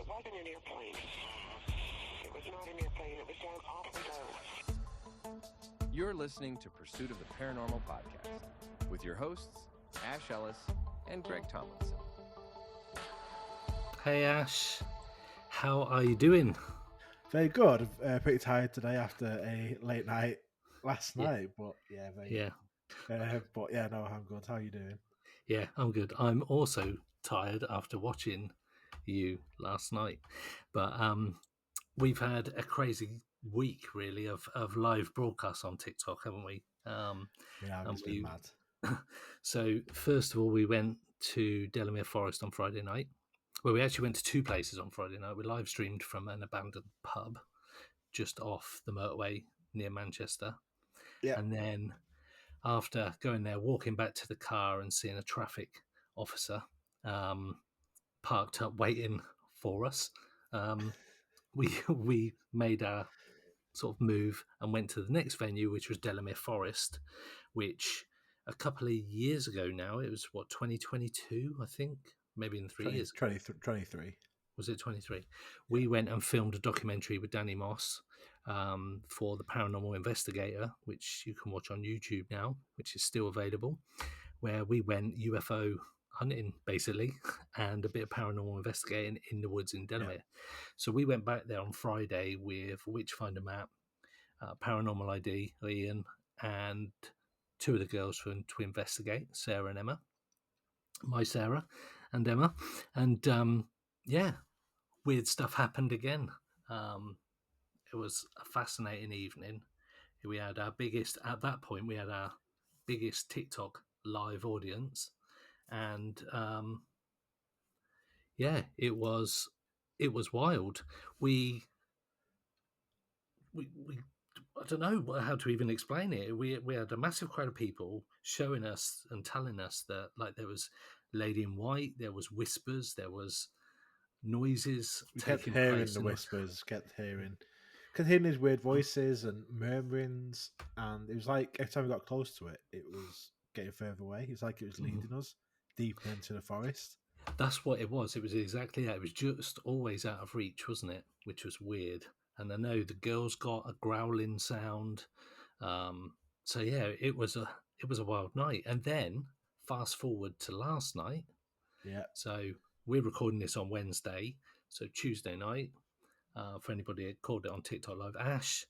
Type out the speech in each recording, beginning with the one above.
wasn't an airplane. It was not an airplane. It was down awfully low. You're listening to Pursuit of the Paranormal podcast with your hosts, Ash Ellis and Greg Tomlinson. Hey Ash, how are you doing? Very good. Pretty tired today after a late night last night, but yeah, no, I'm good. How are you doing? Yeah, I'm good. I'm also tired after watching you last night, but we've had a crazy week really of live broadcasts on TikTok, haven't we? It's been mad. So first of all, we went to Delamere Forest on Friday night. Well, we actually went to two places on Friday night. We live streamed from an abandoned pub just off the motorway near Manchester. Yeah. And then after going there, walking back to the car and seeing a traffic officer parked up waiting for us, we made our sort of move and went to the next venue, which was Delamere Forest, which a couple of years ago now, it was 2022, I think, maybe in 3 years. 23. Was it 23? We went and filmed a documentary with Danny Moss for the Paranormal Investigator, which you can watch on YouTube now, which is still available, where we went UFO hunting, basically, and a bit of paranormal investigating in the woods in Delamere. Yeah. So we went back there on Friday with Witchfinder Matt, Paranormal ID, Ian, and two of the girls to investigate, Sarah and Emma. My Sarah and Emma. And weird stuff happened again. It was a fascinating evening. We had our biggest TikTok live audience. And it was wild. We I don't know how to even explain it. We had a massive crowd of people showing us and telling us that, like, there was lady in white, there was whispers, there was noises. We kept hearing the whispers, kept hearing these weird voices and murmurings, and it was like every time we got close to it, it was getting further away. It's like it was leading us deeper into the forest. That's what it was. It was exactly that. It was just always out of reach, wasn't it? Which was weird. And I know the girls got a growling sound. So yeah, it was a wild night. And then fast forward to last night. Yeah. So we're recording this on Wednesday. So Tuesday night, for anybody that called it on TikTok Live, Ash,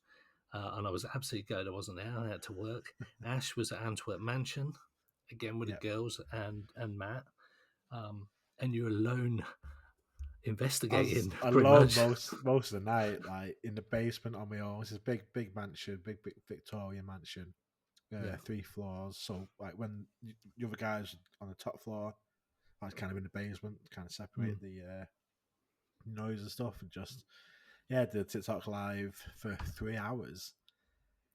and I was absolutely good. I wasn't there. I had to work. Ash was at Antwerp Mansion, again with the girls and Matt. And you're alone investigating. I alone most of the night, like in the basement on my own. It's a big mansion, big Victorian mansion, 3 floors. So like when the other guys on the top floor, I was kind of in the basement, kind of separate the noise and stuff, and just did TikTok live for 3 hours.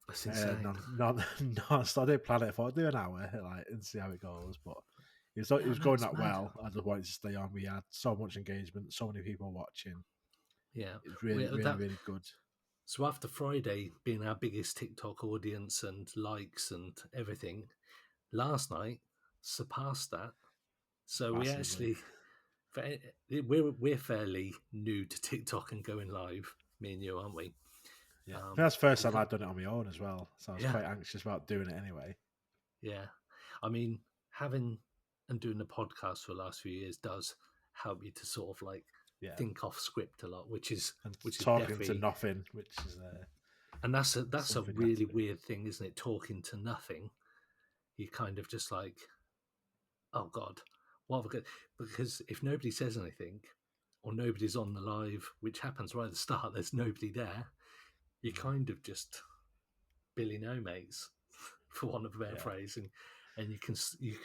That's insane. Non-stop. I didn't plan it for. I'd do an hour, like, and see how it goes, but. It was going that well. I just wanted to stay on. We had so much engagement, so many people watching. Yeah. It's really good. So after Friday being our biggest TikTok audience and likes and everything, last night surpassed that. So Massively. we're fairly new to TikTok and going live, me and you, aren't we? Yeah. That's the first time I'd done it on my own as well. So I was quite anxious about doing it anyway. Yeah. I mean, having and doing the podcast for the last few years does help you to sort of like think off script a lot, which is talking to nothing, which is and that's a really weird thing, isn't it? Talking to nothing. You kind of just like, oh God, what have I got? Because if nobody says anything or nobody's on the live, which happens right at the start, there's nobody there. You kind of just Billy No Mates, for want of a better phrase, and you can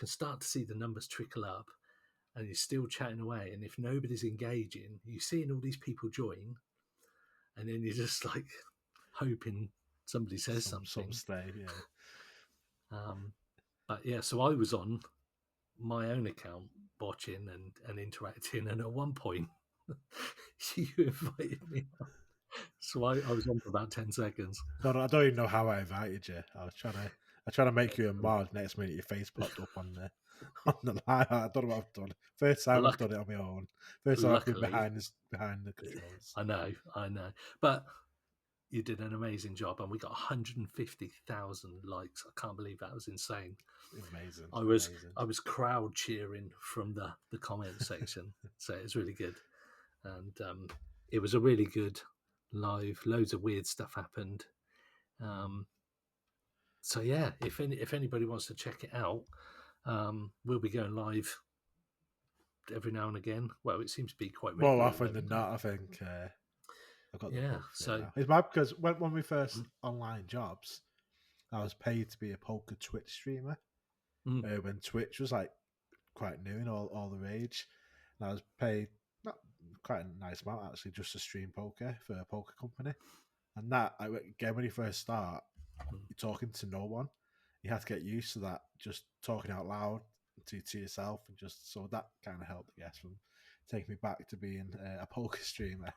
start to see the numbers trickle up, and you're still chatting away. And if nobody's engaging, you're seeing all these people join, and then you're just like hoping somebody says something. Some stay, But yeah, so I was on my own account watching and interacting, and at one point you invited me on. So I was on for about 10 seconds. No, I don't even know how I invited you. I was trying to make you a mod. Next minute, your face popped up on there. on the line. I don't know what I've done. First time Luck- I've done it on my own. First time I've been luckily, behind the controls. I know, but you did an amazing job, and we got 150,000 likes. I can't believe that was insane. Amazing. I was amazing. I was crowd cheering from the comment section, so it was really good, and it was a really good live. Loads of weird stuff happened. So yeah, if anybody wants to check it out, we'll be going live every now and again. Well, it seems to be quite regular. More often than not, I think. I've got the Yeah, bug for so it now. It's mad because when we first online jobs, I was paid to be a poker Twitch streamer. When Twitch was like quite new and all the rage, and I was paid not quite a nice amount actually just to stream poker for a poker company. And that again, when you first start, you're talking to no one. You have to get used to that, just talking out loud to yourself, and just so that kind of helped, I guess, from taking me back to being a poker streamer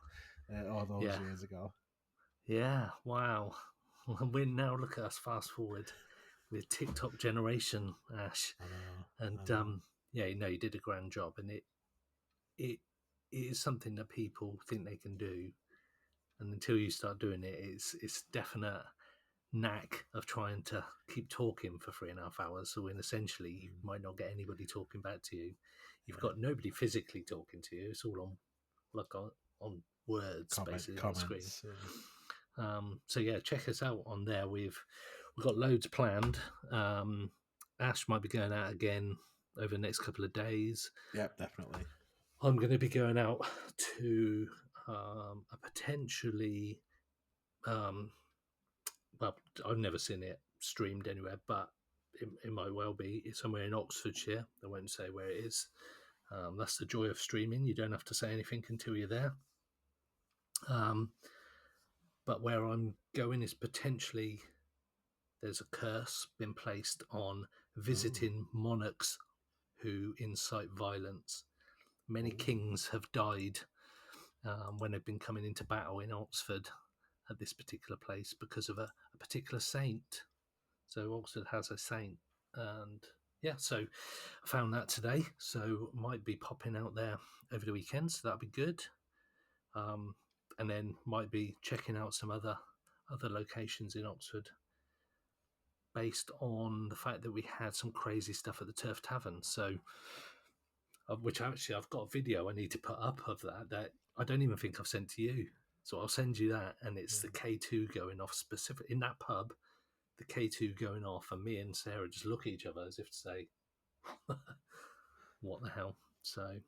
all those years ago. Yeah, wow. We're now, look at us, fast forward. We're TikTok generation, Ash. I know. And yeah, you did a grand job, and it is something that people think they can do, and until you start doing it, it's definite knack of trying to keep talking for 3.5 hours. So when essentially you might not get anybody talking back to you, you've got nobody physically talking to you. It's all on words, basically on screen. Yeah. So yeah, check us out on there. We've got loads planned. Ash might be going out again over the next couple of days. Yep, definitely. I'm going to be going out to a potentially, well, I've never seen it streamed anywhere, but it might well be. It's somewhere in Oxfordshire. I won't say where it is. That's the joy of streaming. You don't have to say anything until you're there. But where I'm going is potentially there's a curse been placed on visiting monarchs who incite violence. Many kings have died when they've been coming into battle in Oxford at this particular place because of a particular saint. So Oxford has a saint, and yeah, so I found that today. So might be popping out there over the weekend. So that'd be good. And then might be checking out some other locations in Oxford based on the fact that we had some crazy stuff at the Turf Tavern. So, which actually I've got a video I need to put up of that I don't even think I've sent to you. So I'll send you that, and it's the K2 going off specific in that pub. The K2 going off, and me and Sarah just look at each other as if to say, "What the hell?" So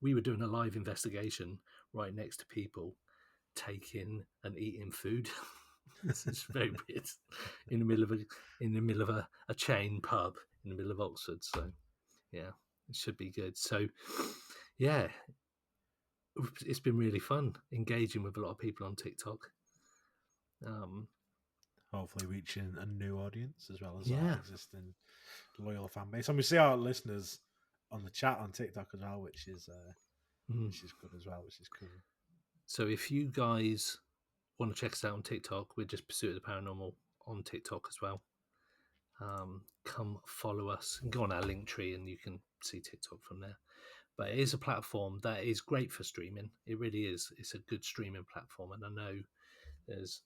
we were doing a live investigation right next to people taking and eating food. This is very weird in the middle of a chain pub in the middle of Oxford. So yeah, it should be good. So yeah, it's been really fun engaging with a lot of people on TikTok. Hopefully reaching a new audience as well as our existing loyal fan base. And we see our listeners on the chat on TikTok as well, which is good as well, which is cool. So if you guys want to check us out on TikTok, we're just Pursuit of the Paranormal on TikTok as well. Come follow us and go on our link tree, and you can see TikTok from there. But it is a platform that is great for streaming. It really is. It's a good streaming platform, and I know there's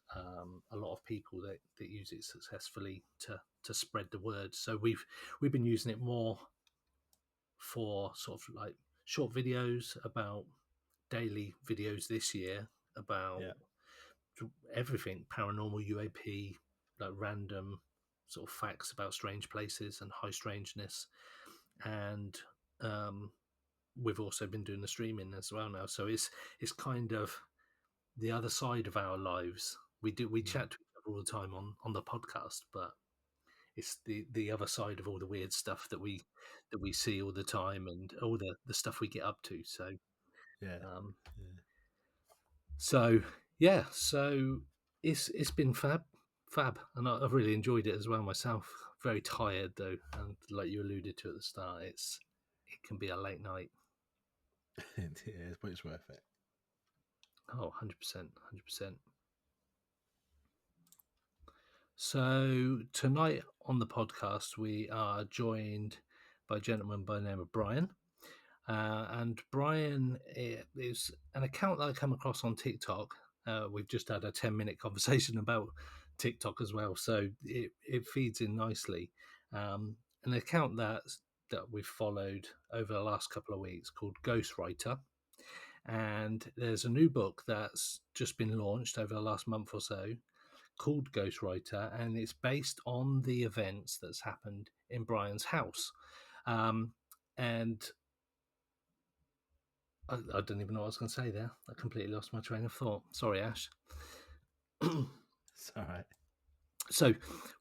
a lot of people that use it successfully to spread the word. So we've been using it more for sort of like short videos, about daily videos this year about everything paranormal, UAP, like random sort of facts about strange places and high strangeness. And we've also been doing the streaming as well now. So it's kind of the other side of our lives. We chat to each other all the time on the podcast, but it's the other side of all the weird stuff that we see all the time, and all the stuff we get up to. So so yeah, so it's been fab, and I've really enjoyed it as well myself. Very tired though, and like you alluded to at the start, it can be a late night. It is, but it's worth it. Oh, 100%. So tonight on the podcast, we are joined by a gentleman by the name of Brian. And Brian is an account that I come across on TikTok. We've just had a 10-minute conversation about TikTok as well, so it feeds in nicely. An account that we've followed over the last couple of weeks called Ghostwriter. And there's a new book that's just been launched over the last month or so called Ghostwriter, and it's based on the events that's happened in Brian's house. And I don't even know what I was going to say there. I completely lost my train of thought. Sorry, Ash. It's all right. So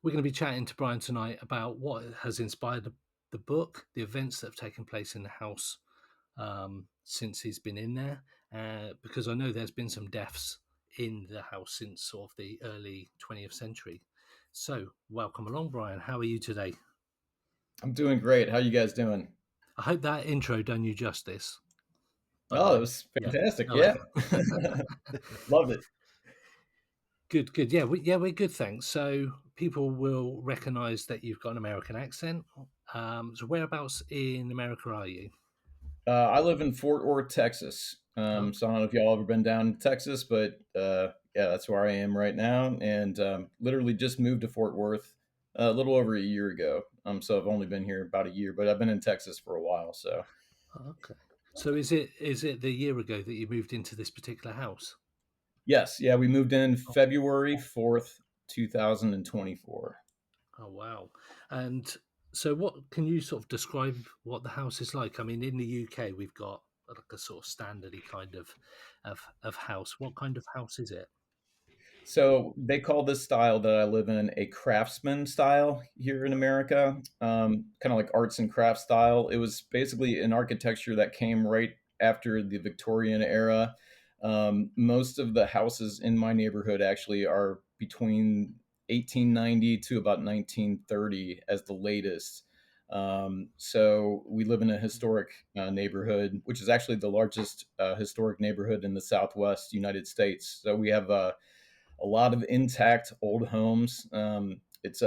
we're going to be chatting to Brian tonight about what has inspired the book, the events that have taken place in the house since he's been in there, because I know there's been some deaths in the house since sort of the early 20th century. So welcome along, Brian. How are you today? I'm doing great. How you guys doing? I hope that intro done you justice. Oh, it was fantastic. Yeah. Loved it. Good. Yeah, we're good, thanks. So people will recognise that you've got an American accent. So whereabouts in America are you? I live in Fort Worth, Texas. So I don't know if y'all ever been down to Texas, but yeah, that's where I am right now. And literally just moved to Fort Worth a little over a year ago. So I've only been here about a year, but I've been in Texas for a while. So okay. So is it the year ago that you moved into this particular house? yes, yeah, we moved in February 4th, 2024. Oh wow! And so, what can you sort of describe what the house is like? I mean, in the UK, we've got like a sort of standardy kind of house. What kind of house is it? So they call this style that I live in a craftsman style here in America, kind of like arts and crafts style. It was basically an architecture that came right after the Victorian era. Most of the houses in my neighborhood actually are between 1890 to about 1930 as the latest. So we live in a historic neighborhood, which is actually the largest historic neighborhood in the Southwest United States. So we have a lot of intact old homes. It's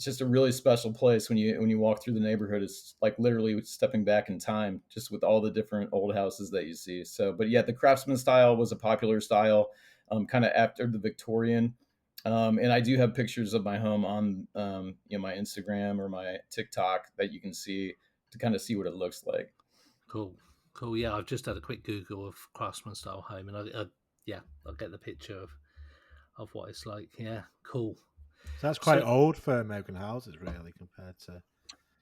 just a really special place when you walk through the neighborhood. It's like literally stepping back in time, just with all the different old houses that you see. So, but yeah, the craftsman style was a popular style, kind of after the Victorian. And I do have pictures of my home on my Instagram or my TikTok that you can see to kind of see what it looks like. Cool. Yeah, I've just had a quick Google of craftsman style home, and I'll get the picture of what it's like. Yeah, cool. So that's quite old for American houses, really, compared to.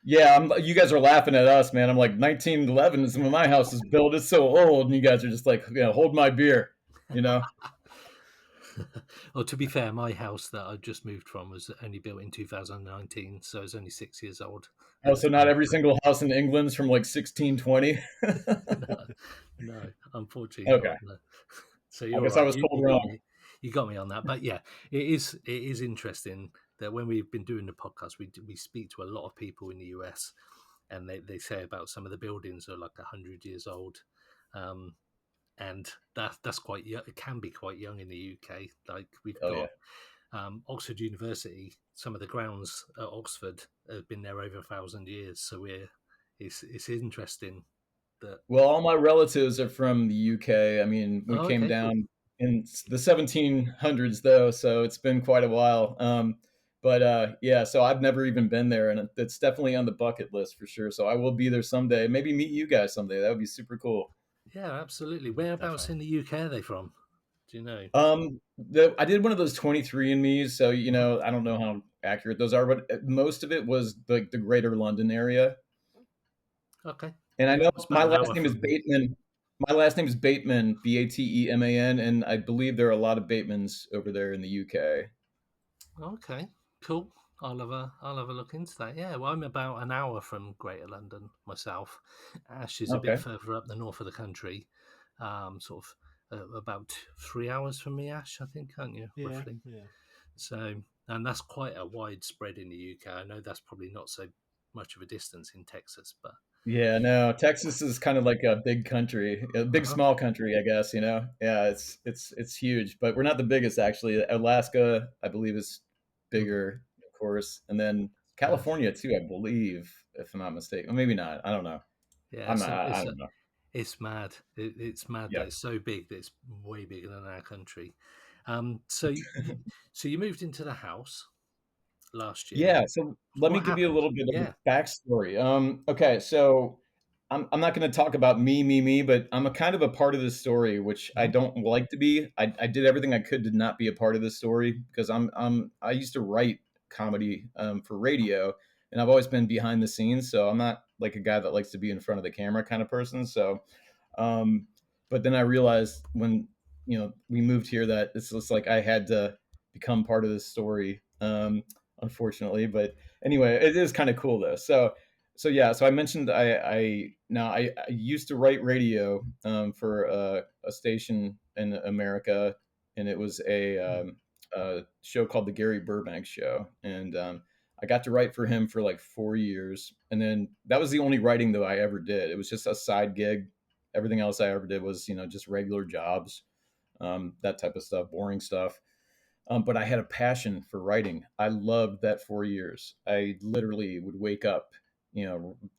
Yeah, you guys are laughing at us, man. I'm like 1911 is when my house was built. It's so old, and you guys are just like, hold my beer, Well, to be fair, my house that I just moved from was only built in 2019, so it's only 6 years old. Oh, so not every single house in England's from like 1620? No, unfortunately. Okay. Not, no. So I guess I was told wrong. You got me on that, but yeah, it is interesting that when we've been doing the podcast, we speak to a lot of people in the US, and they say about some of the buildings are like 100 years old, and that's quite young. It can be quite young in the UK. Like we've got Oxford University. Some of the grounds at Oxford have been there over 1,000 years. So it's interesting. Well, all my relatives are from the UK. I mean, we came down in the 1700s, though, so it's been quite a while. Yeah, so I've never even been there, and it's definitely on the bucket list for sure. So I will be there someday. Maybe meet you guys someday. That would be super cool. Yeah, absolutely. Whereabouts in the UK are they from? Do you know? I did one of those 23andMe's, so I don't know how accurate those are, but most of it was the Greater London area. Okay. And I know my last name is Bateman. My last name is Bateman, Bateman, and I believe there are a lot of Batemans over there in the UK. Okay, cool. I'll have a look into that. Yeah, well, I'm about an hour from Greater London myself. Ash is a bit further up the north of the country, sort of about 3 hours from me, Ash, I think, aren't you? Yeah, roughly. Yeah. So, and that's quite a widespread in the UK. I know that's probably not so much of a distance in Texas, but yeah, no, Texas is kind of like a big country, a big small country, I guess. Yeah, it's huge, but we're not the biggest actually. Alaska, I believe, is bigger, of course, and then California too, I believe. if I'm not mistaken. Or maybe not. I don't know. Yeah, I'm not. I don't know. it's mad. It's mad Yeah. that it's so big that it's way bigger than our country. So so you moved into the house last year. Yeah, so let me What give you a happened? little bit of Yeah. a backstory. Okay, so I'm not going to talk about me, but I'm a kind of a part of this story, which I Mhm. don't like to be. I did everything I could to not be a part of this story because I used to write comedy for radio, and I've always been behind the scenes, so I'm not like a guy that likes to be in front of the camera kind of person. So um, but then I realized when we moved here that it's just like I had to become part of this story, unfortunately. But anyway, it is kind of cool though. So yeah, so I mentioned I used to write radio for a station in America, and it was a show called the Gary Burbank Show, and I got to write for him for like 4 years, and then that was the only writing that I ever did. It was just a side gig. Everything else I ever did was, just regular jobs, that type of stuff, boring stuff. But I had a passion for writing. I loved that 4 years. I literally would wake up,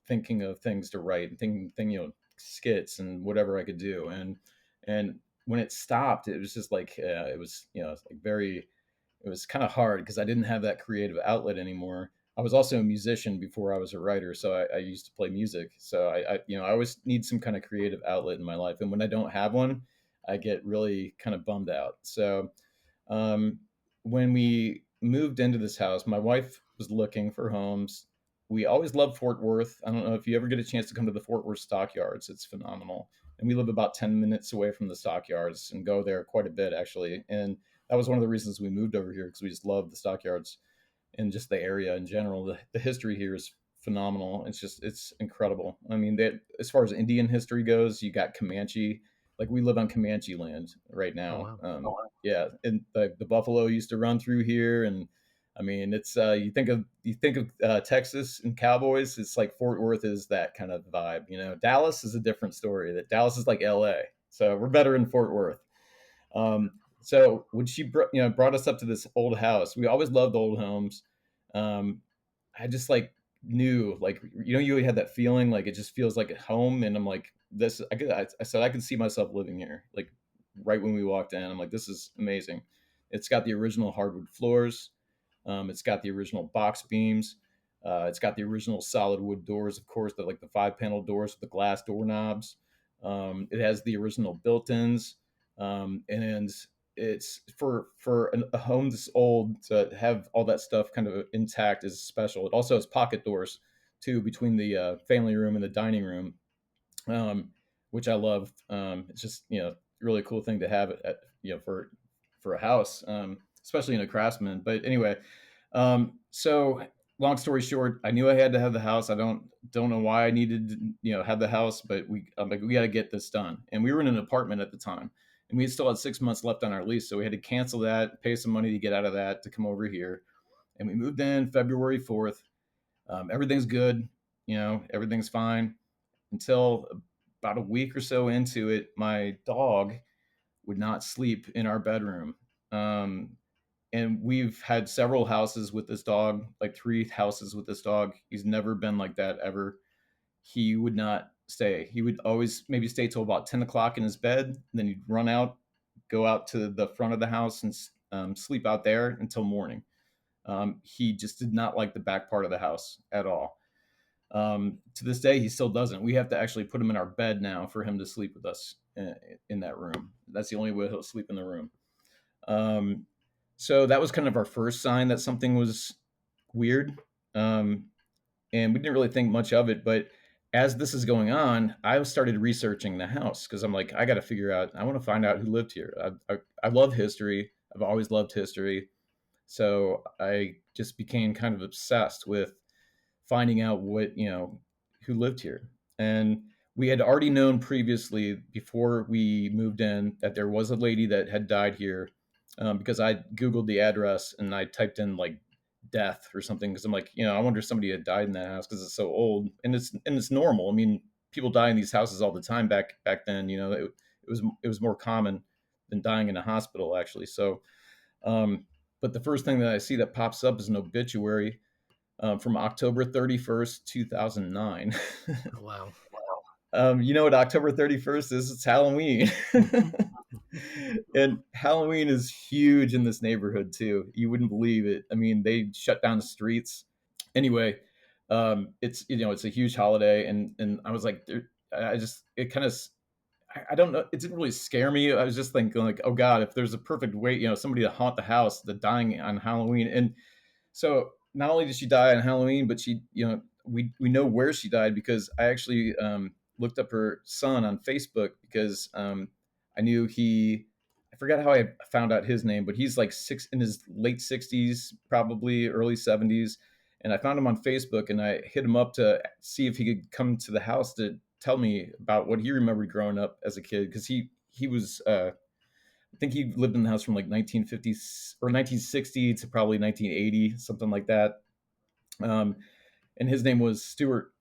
thinking of things to write and thinking, skits and whatever I could do. And when it stopped, it was just like it was, it's like it was kind of hard because I didn't have that creative outlet anymore. I was also a musician before I was a writer, so I used to play music. So I always need some kind of creative outlet in my life, and when I don't have one, I get really kind of bummed out. So um, when we moved into this house, my wife was looking for homes. We always loved Fort Worth. I don't know if you ever get a chance to come to the Fort Worth stockyards. It's phenomenal. And we live about 10 minutes away from the stockyards and go there quite a bit, actually. And that was one of the reasons we moved over here because we just love the stockyards and just the area in general. The history here is phenomenal. It's incredible. I mean, that as far as Indian history goes, you got Comanche. Like we live on Comanche land right Oh now. wow. Yeah, and the buffalo used to run through here, and I mean, it's you think of Texas and cowboys. It's like Fort Worth is that kind of vibe. Dallas is a different story. That Dallas is like L.A. So we're better in Fort Worth. Um, so when she brought us up to this old house, we always loved old homes. Um, I just like knew like you had that feeling like it just feels like a home, and I'm like this. I said I could see myself living here. Like right when we walked in, I'm like this is amazing. It's got the original hardwood floors. It's got the original box beams. It's got the original solid wood doors, of course, like the 5-panel doors with the glass doorknobs. It has the original built-ins, and it's for a home this old to have all that stuff kind of intact is special. It also has pocket doors too between the family room and the dining room, which I love. It's just really cool thing to have for a house, especially in a Craftsman. But anyway, so long story short, I knew I had to have the house. I don't know why I needed to, have the house, but I'm like, we got to get this done. And we were in an apartment at the time, and we still had 6 months left on our lease, so we had to cancel that, pay some money to get out of that to come over here. And we moved in February 4th. Everything's good, everything's fine until about a week or so into it. My dog would not sleep in our bedroom. And we've had several houses with this dog, like 3 houses with this dog. He's never been like that ever. He would not stay. He would always maybe stay till about 10 o'clock in his bed. And then he'd run out, go out to the front of the house and sleep out there until morning. He just did not like the back part of the house at all. To this day, he still doesn't. We have to actually put him in our bed now for him to sleep with us in that room. That's the only way he'll sleep in the room. So that was kind of our first sign that something was weird. And we didn't really think much of it. But as this is going on, I started researching the house because I'm like, I got to figure out, I want to find out who lived here. I love history. I've always loved history. So I just became kind of obsessed with finding out who lived here. And we had already known previously before we moved in that there was a lady that had died here, because I Googled the address and I typed in like death or something because I'm like, I wonder if somebody had died in that house because it's so old and it's normal. I mean, people die in these houses all the time back then. It was more common than dying in a hospital actually. So, but the first thing that I see that pops up is an obituary from October 31st, 2009. Wow. You know what October 31st is? It's Halloween. And Halloween is huge in this neighborhood too. You wouldn't believe it. I mean, they shut down the streets. Anyway, it's it's a huge holiday, and I was like, I just it kind of I don't know. It didn't really scare me. I was just thinking like, oh God, if there's a perfect way, somebody to haunt the house, the dying on Halloween, and so not only did she die on Halloween, but she, we know where she died because I actually looked up her son on Facebook because I knew I forgot how I found out his name, but he's like in his late 60s, probably early 70s. And I found him on Facebook and I hit him up to see if he could come to the house to tell me about what he remembered growing up as a kid. Cause he was, I think he lived in the house from like 1950 or 1960 to probably 1980, something like that. Um, and his name was Stuart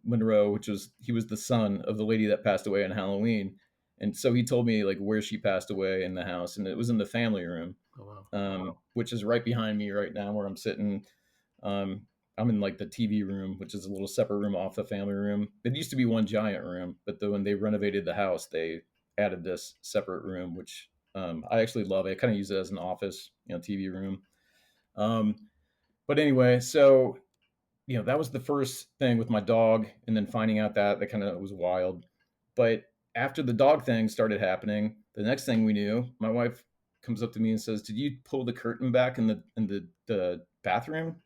Monroe, he was the son of the lady that passed away on Halloween. And so he told me like where she passed away in the house, and it was in the family room, Oh, wow. which is right behind me right now where I'm sitting. Um, I'm in like the TV room, which is a little separate room off the family room. It used to be one giant room, but then when they renovated the house, they added this separate room, which I actually love. I kind of use it as an office, TV room. Um, but anyway, so that was the first thing with my dog, and then finding out that kind of was wild. But after the dog thing started happening, the next thing we knew, my wife comes up to me and says, "Did you pull the curtain back in the bathroom?"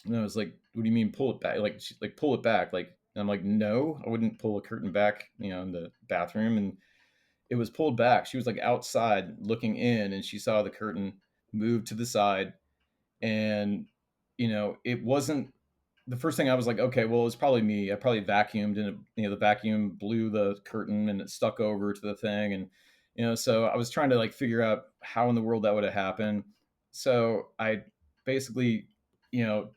And I was like, "What do you mean pull it back? Like, pull it back?" Like, and I'm like, "No, I wouldn't pull a curtain back, in the bathroom." And it was pulled back. She was like outside looking in, and she saw the curtain move to the side. And it wasn't the first thing. I was like, okay, well, it's probably me. I probably vacuumed, and the vacuum blew the curtain and it stuck over to the thing. And so I was trying to like figure out how in the world that would have happened. So I basically you know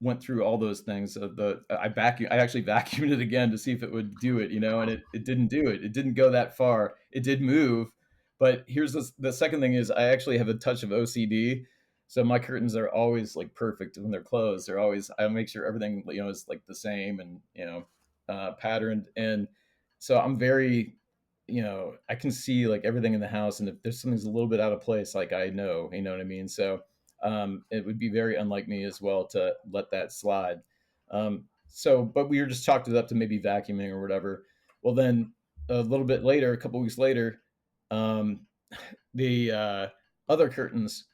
went through all those things. I actually vacuumed it again to see if it would do it, and it didn't do it. It didn't go that far. It did move, but here's the second thing is I actually have a touch of OCD. So my curtains are always like perfect when they're closed. They're always, I make sure everything, is like the same and, patterned. And so I'm very, I can see like everything in the house. And if there's something's a little bit out of place, like I know, you know what I mean? So it would be very unlike me as well to let that slide. But we were just chalked it up to maybe vacuuming or whatever. Well, then a little bit later, a couple weeks later, um, the other curtains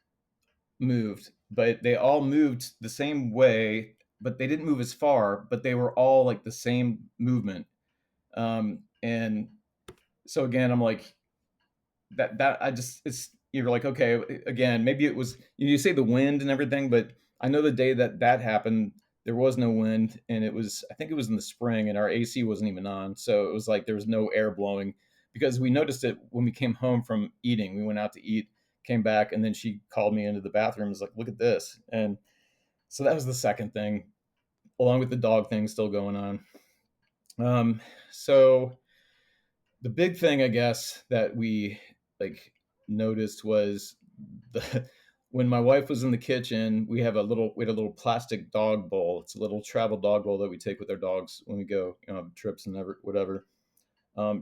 moved, but they all moved the same way, but they didn't move as far, but they were all like the same movement. And so again, I'm like, that I just it's you're like, okay, again, maybe it was you say the wind and everything, but I know the day that happened there was no wind, and I think it was in the spring, and our AC wasn't even on, so it was like there was no air blowing, because we noticed it when we came home from eating. We went out to eat, came back, and then she called me into the bathroom and was like, look at this. And so that was the second thing, along with the dog thing still going on. So the big thing, I guess, that we like noticed was the when my wife was in the kitchen, we had a little plastic dog bowl. It's a little travel dog bowl that we take with our dogs when we go, trips and whatever.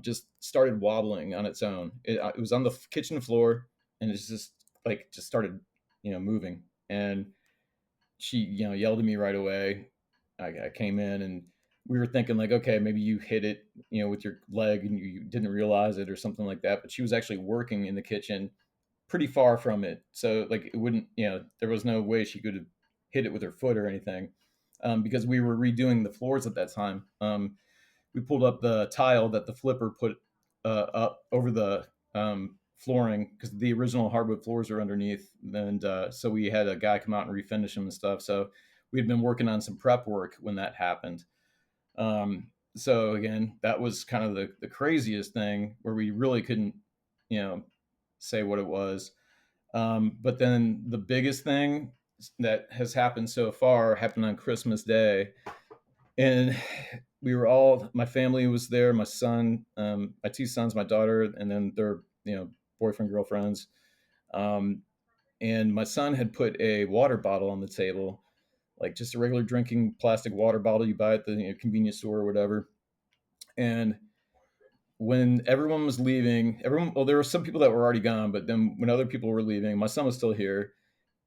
Just started wobbling on its own. It was on the kitchen floor, and it's just started, moving. And she, yelled at me right away. I came in, and we were thinking like, okay, maybe you hit it, with your leg and you didn't realize it or something like that. But she was actually working in the kitchen pretty far from it. So like it wouldn't, there was no way she could have hit it with her foot or anything, because we were redoing the floors at that time. We pulled up the tile that the flipper put up over the flooring, because the original hardwood floors were underneath. And so we had a guy come out and refinish them and stuff. So we had been working on some prep work when that happened. So again, that was kind of the craziest thing where we really couldn't, say what it was. But then the biggest thing that has happened so far happened on Christmas Day. And my family was there, my son, my two sons, my daughter, and then their, boyfriend, girlfriends. And my son had put a water bottle on the table, like just a regular drinking plastic water bottle you buy at the convenience store or whatever. And when everyone was leaving, well, there were some people that were already gone, but then when other people were leaving, my son was still here.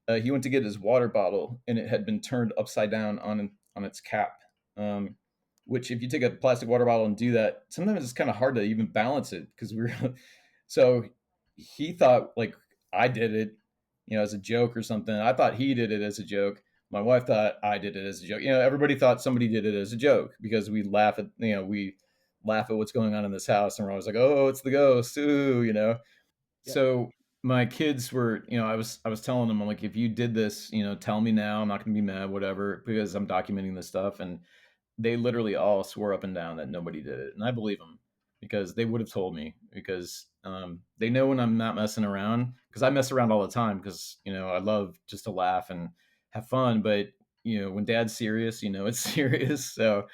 He went to get his water bottle, and it had been turned upside down on its cap. Um, which, if you take a plastic water bottle and do that, sometimes it's kind of hard to even balance it because we were. So he thought like I did it, as a joke or something. I thought he did it as a joke. My wife thought I did it as a joke. Everybody thought somebody did it as a joke because we laugh at what's going on in this house, and we're always like, "Oh, it's the ghost!" Ooh. Yep. So my kids were, I was telling them, I'm like, if you did this, tell me now. I'm not going to be mad, whatever, because I'm documenting this stuff. And they literally all swore up and down that nobody did it, and I believe them because they would have told me because they know when I'm not messing around because I mess around all the time because I love just to laugh and have fun, but when Dad's serious, it's serious. So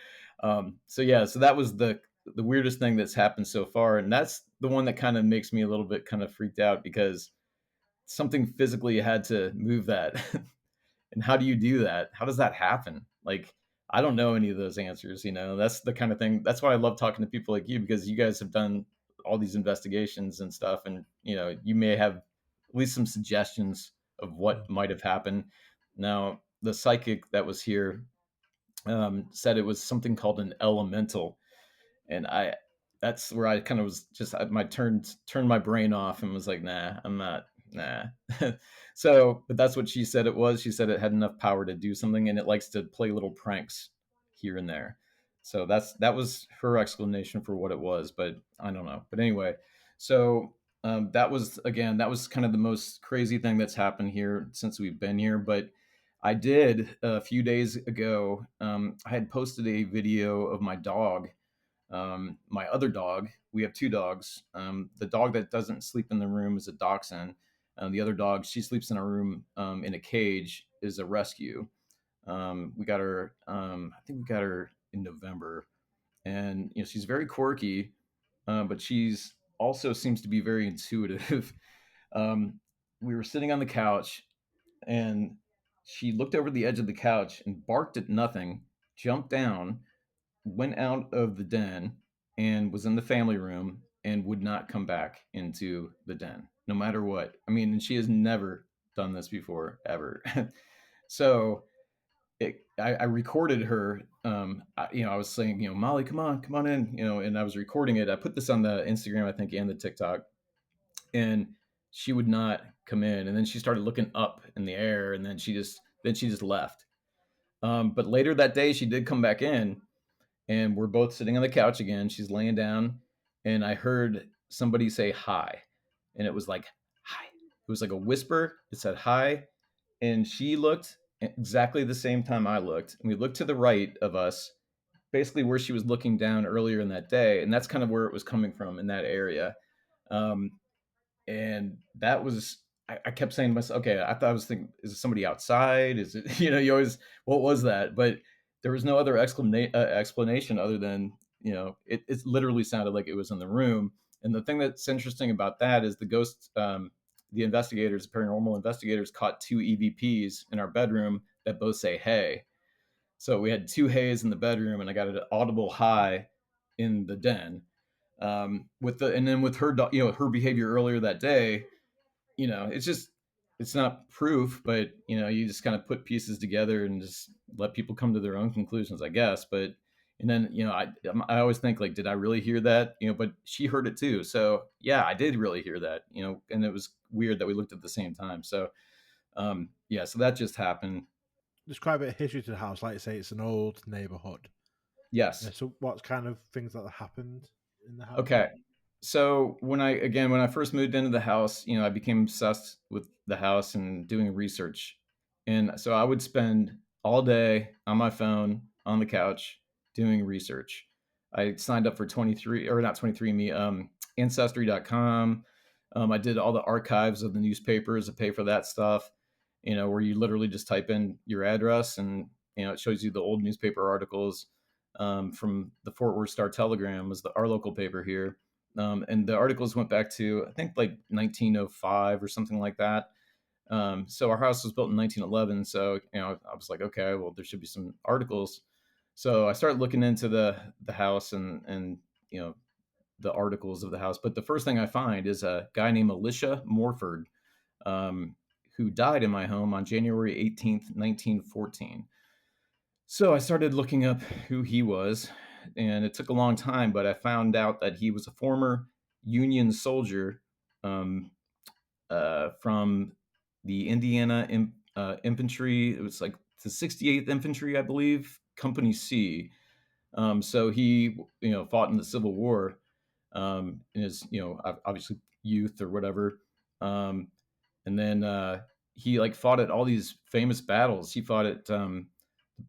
yeah, so that was the weirdest thing that's happened so far, and that's the one that kind of makes me a little bit kind of freaked out because something physically had to move that. And how do you do that? How does that happen? Like, I don't know any of those answers. That's the kind of thing. That's why I love talking to people like you because you guys have done all these investigations and stuff, and you may have at least some suggestions of what might have happened. Now, the psychic that was here said it was something called an elemental, and that's where I kind of was just my turned my brain off and was like, nah, I'm not, nah. So, but that's what she said it was. She said it had enough power to do something, and it likes to play little pranks here and there. So that was her explanation for what it was, but I don't know. But anyway, so that was kind of the most crazy thing that's happened here since we've been here. But I did a few days ago. I had posted a video of my dog, my other dog. We have two dogs. The dog that doesn't sleep in the room is a dachshund. The other dog, she sleeps in a room in a cage, is a rescue. We got her. I think we got her in November, and she's very quirky, but she's also seems to be very intuitive. um, we were sitting on the couch, and she looked over the edge of the couch and barked at nothing, jumped down, went out of the den and was in the family room and would not come back into the den, no matter what. I mean, and she has never done this before, ever. So I recorded her. I was saying, Molly, come on in, and I was recording it. I put this on the Instagram, I think, and the TikTok, and she would not come in. And then she started looking up in the air, and then she just left. But later that day, she did come back in, and we're both sitting on the couch again. She's laying down, and I heard somebody say hi, and it was like hi. It was like a whisper. It said hi, and she looked exactly the same time I looked, and we looked to the right of us, basically where she was looking down earlier in that day, and that's kind of where it was coming from in that area. Um, and that was I kept saying to myself, okay, I was thinking, is it somebody outside? Is it you always, what was that? But there was no other explanation other than it literally sounded like it was in the room. And the thing that's interesting about that is the investigators, paranormal investigators, caught two EVPs in our bedroom that both say hey. So we had two hays in the bedroom, and I got an audible hi in the den. And then with her, her behavior earlier that day, it's not proof, but you just kind of put pieces together and just let people come to their own conclusions, I guess. But and then I always think, like, did I really hear that? But she heard it too. So yeah, I did really hear that. And it was weird that we looked at the same time. So yeah, so that just happened. There's quite a bit of history to the house. Like I say, it's an old neighbourhood. Yes. So what kind of things that happened in the house? Okay. So when I first moved into the house, I became obsessed with the house and doing research. And so I would spend all day on my phone on the couch doing research. I signed up for 23 or not 23 me, ancestry.com. I did all the archives of the newspapers to pay for that stuff, where you literally just type in your address and, it shows you the old newspaper articles. From the Fort Worth Star Telegram was our local paper here. And the articles went back to, I think, like 1905 or something like that. So our house was built in 1911. So, I was like, okay, well, there should be some articles. So I started looking into the house and the articles of the house. But the first thing I find is a guy named Alicia Morford, um, who died in my home on January 18th, 1914. So I started looking up who he was, and it took a long time, but I found out that he was a former Union soldier, um, from the Indiana infantry. It was like the 68th Infantry, I believe, Company C. So he, fought in the Civil War, in his, obviously youth or whatever. Um, and then he like fought at all these famous battles. He fought at the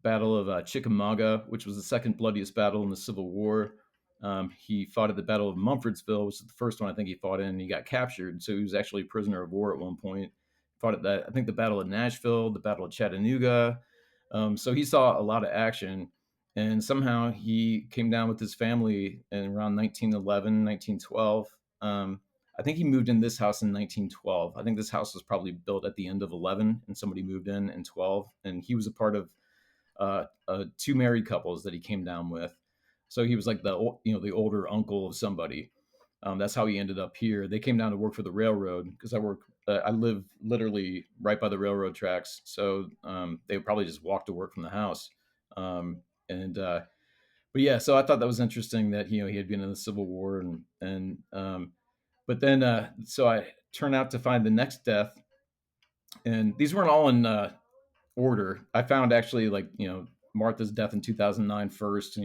Battle of Chickamauga, which was the second bloodiest battle in the Civil War. He fought at the Battle of Mumfordsville, which is the first one I think he fought in. And he got captured, so he was actually a prisoner of war at one point. Fought at that, I think, the Battle of Nashville, the Battle of Chattanooga. So he saw a lot of action, and somehow he came down with his family in around 1911, 1912. I think he moved in this house in 1912. I think this house was probably built at the end of 11, and somebody moved in 12. And he was a part of two married couples that he came down with. So he was like the older uncle of somebody. That's how he ended up here. They came down to work for the railroad because I live literally right by the railroad tracks. So they would probably just walk to work from the house. But yeah, so I thought that was interesting that he had been in the Civil War but then so I turned out to find the next death, and these weren't all in order. I found actually like Martha's death in 2009 first.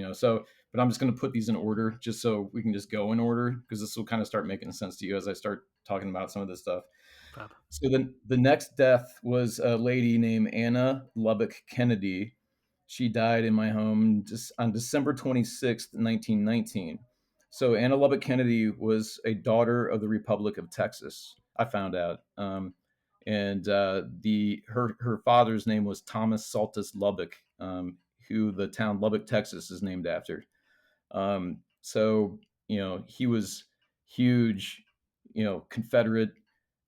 But I'm just going to put these in order just so we can just go in order, because this will kind of start making sense to you as I start talking about some of this stuff. Fab. So then the next death was a lady named Anna Lubbock Kennedy. She died in my home just on December 26th, 1919. So Anna Lubbock Kennedy was a daughter of the Republic of Texas, I found out. And her father's name was Thomas Saltus Lubbock, who the town Lubbock, Texas, is named after. So he was huge, Confederate.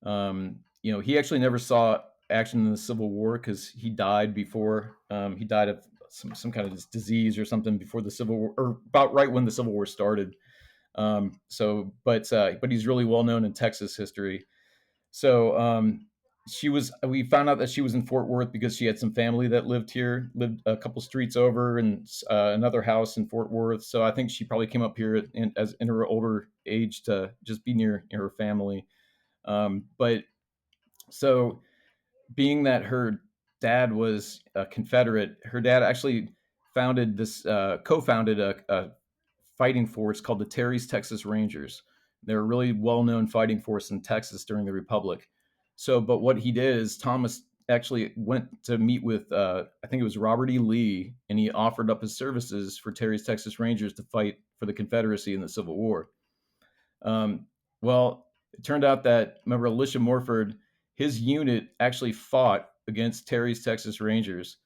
He actually never saw action in the Civil War because he died before. He died of some kind of disease or something before the Civil War, or about right when the Civil War started. But he's really well known in Texas history. So we found out that she was in Fort Worth because she had some family that lived a couple streets over, and another house in Fort Worth. So I think she probably came up here in her older age to just be near her family. But so being that her dad was a Confederate, her dad actually co-founded a fighting force called the Terry's Texas Rangers. They're a really well-known fighting force in Texas during the Republic. But what he did is Thomas actually went to meet with, I think it was Robert E. Lee, and he offered up his services for Terry's Texas Rangers to fight for the Confederacy in the Civil War. Well, it turned out that, remember, Alicia Morford, his unit actually fought against Terry's Texas Rangers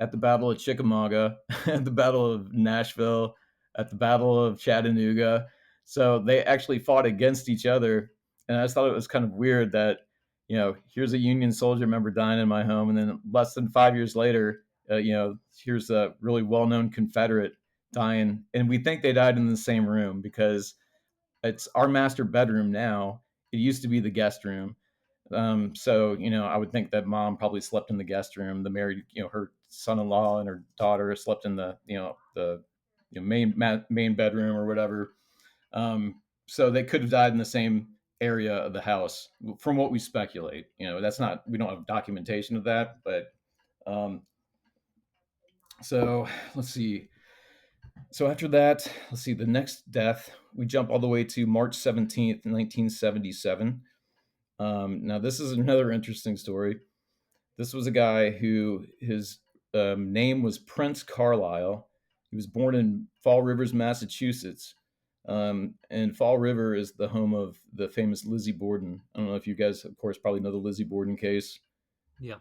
at the Battle of Chickamauga, at the Battle of Nashville, at the Battle of Chattanooga. So they actually fought against each other. And I just thought it was kind of weird that, here's a Union soldier member dying in my home, and then less than 5 years later, here's a really well-known Confederate dying. And we think they died in the same room because it's our master bedroom now. It used to be the guest room. So I would think that mom probably slept in the guest room. The married, her son-in-law and her daughter slept in the main bedroom or whatever. So they could have died in the same area of the house, from what we speculate. We don't have documentation of that, but so let's see. So after that, let's see, the next death, we jump all the way to March 17th, 1977. Now, this is another interesting story. This was a guy who his name was Prince Carlisle. He was born in Fall Rivers, Massachusetts. And Fall River is the home of the famous Lizzie Borden. I don't know if you guys, of course, probably know the Lizzie Borden case. Yeah.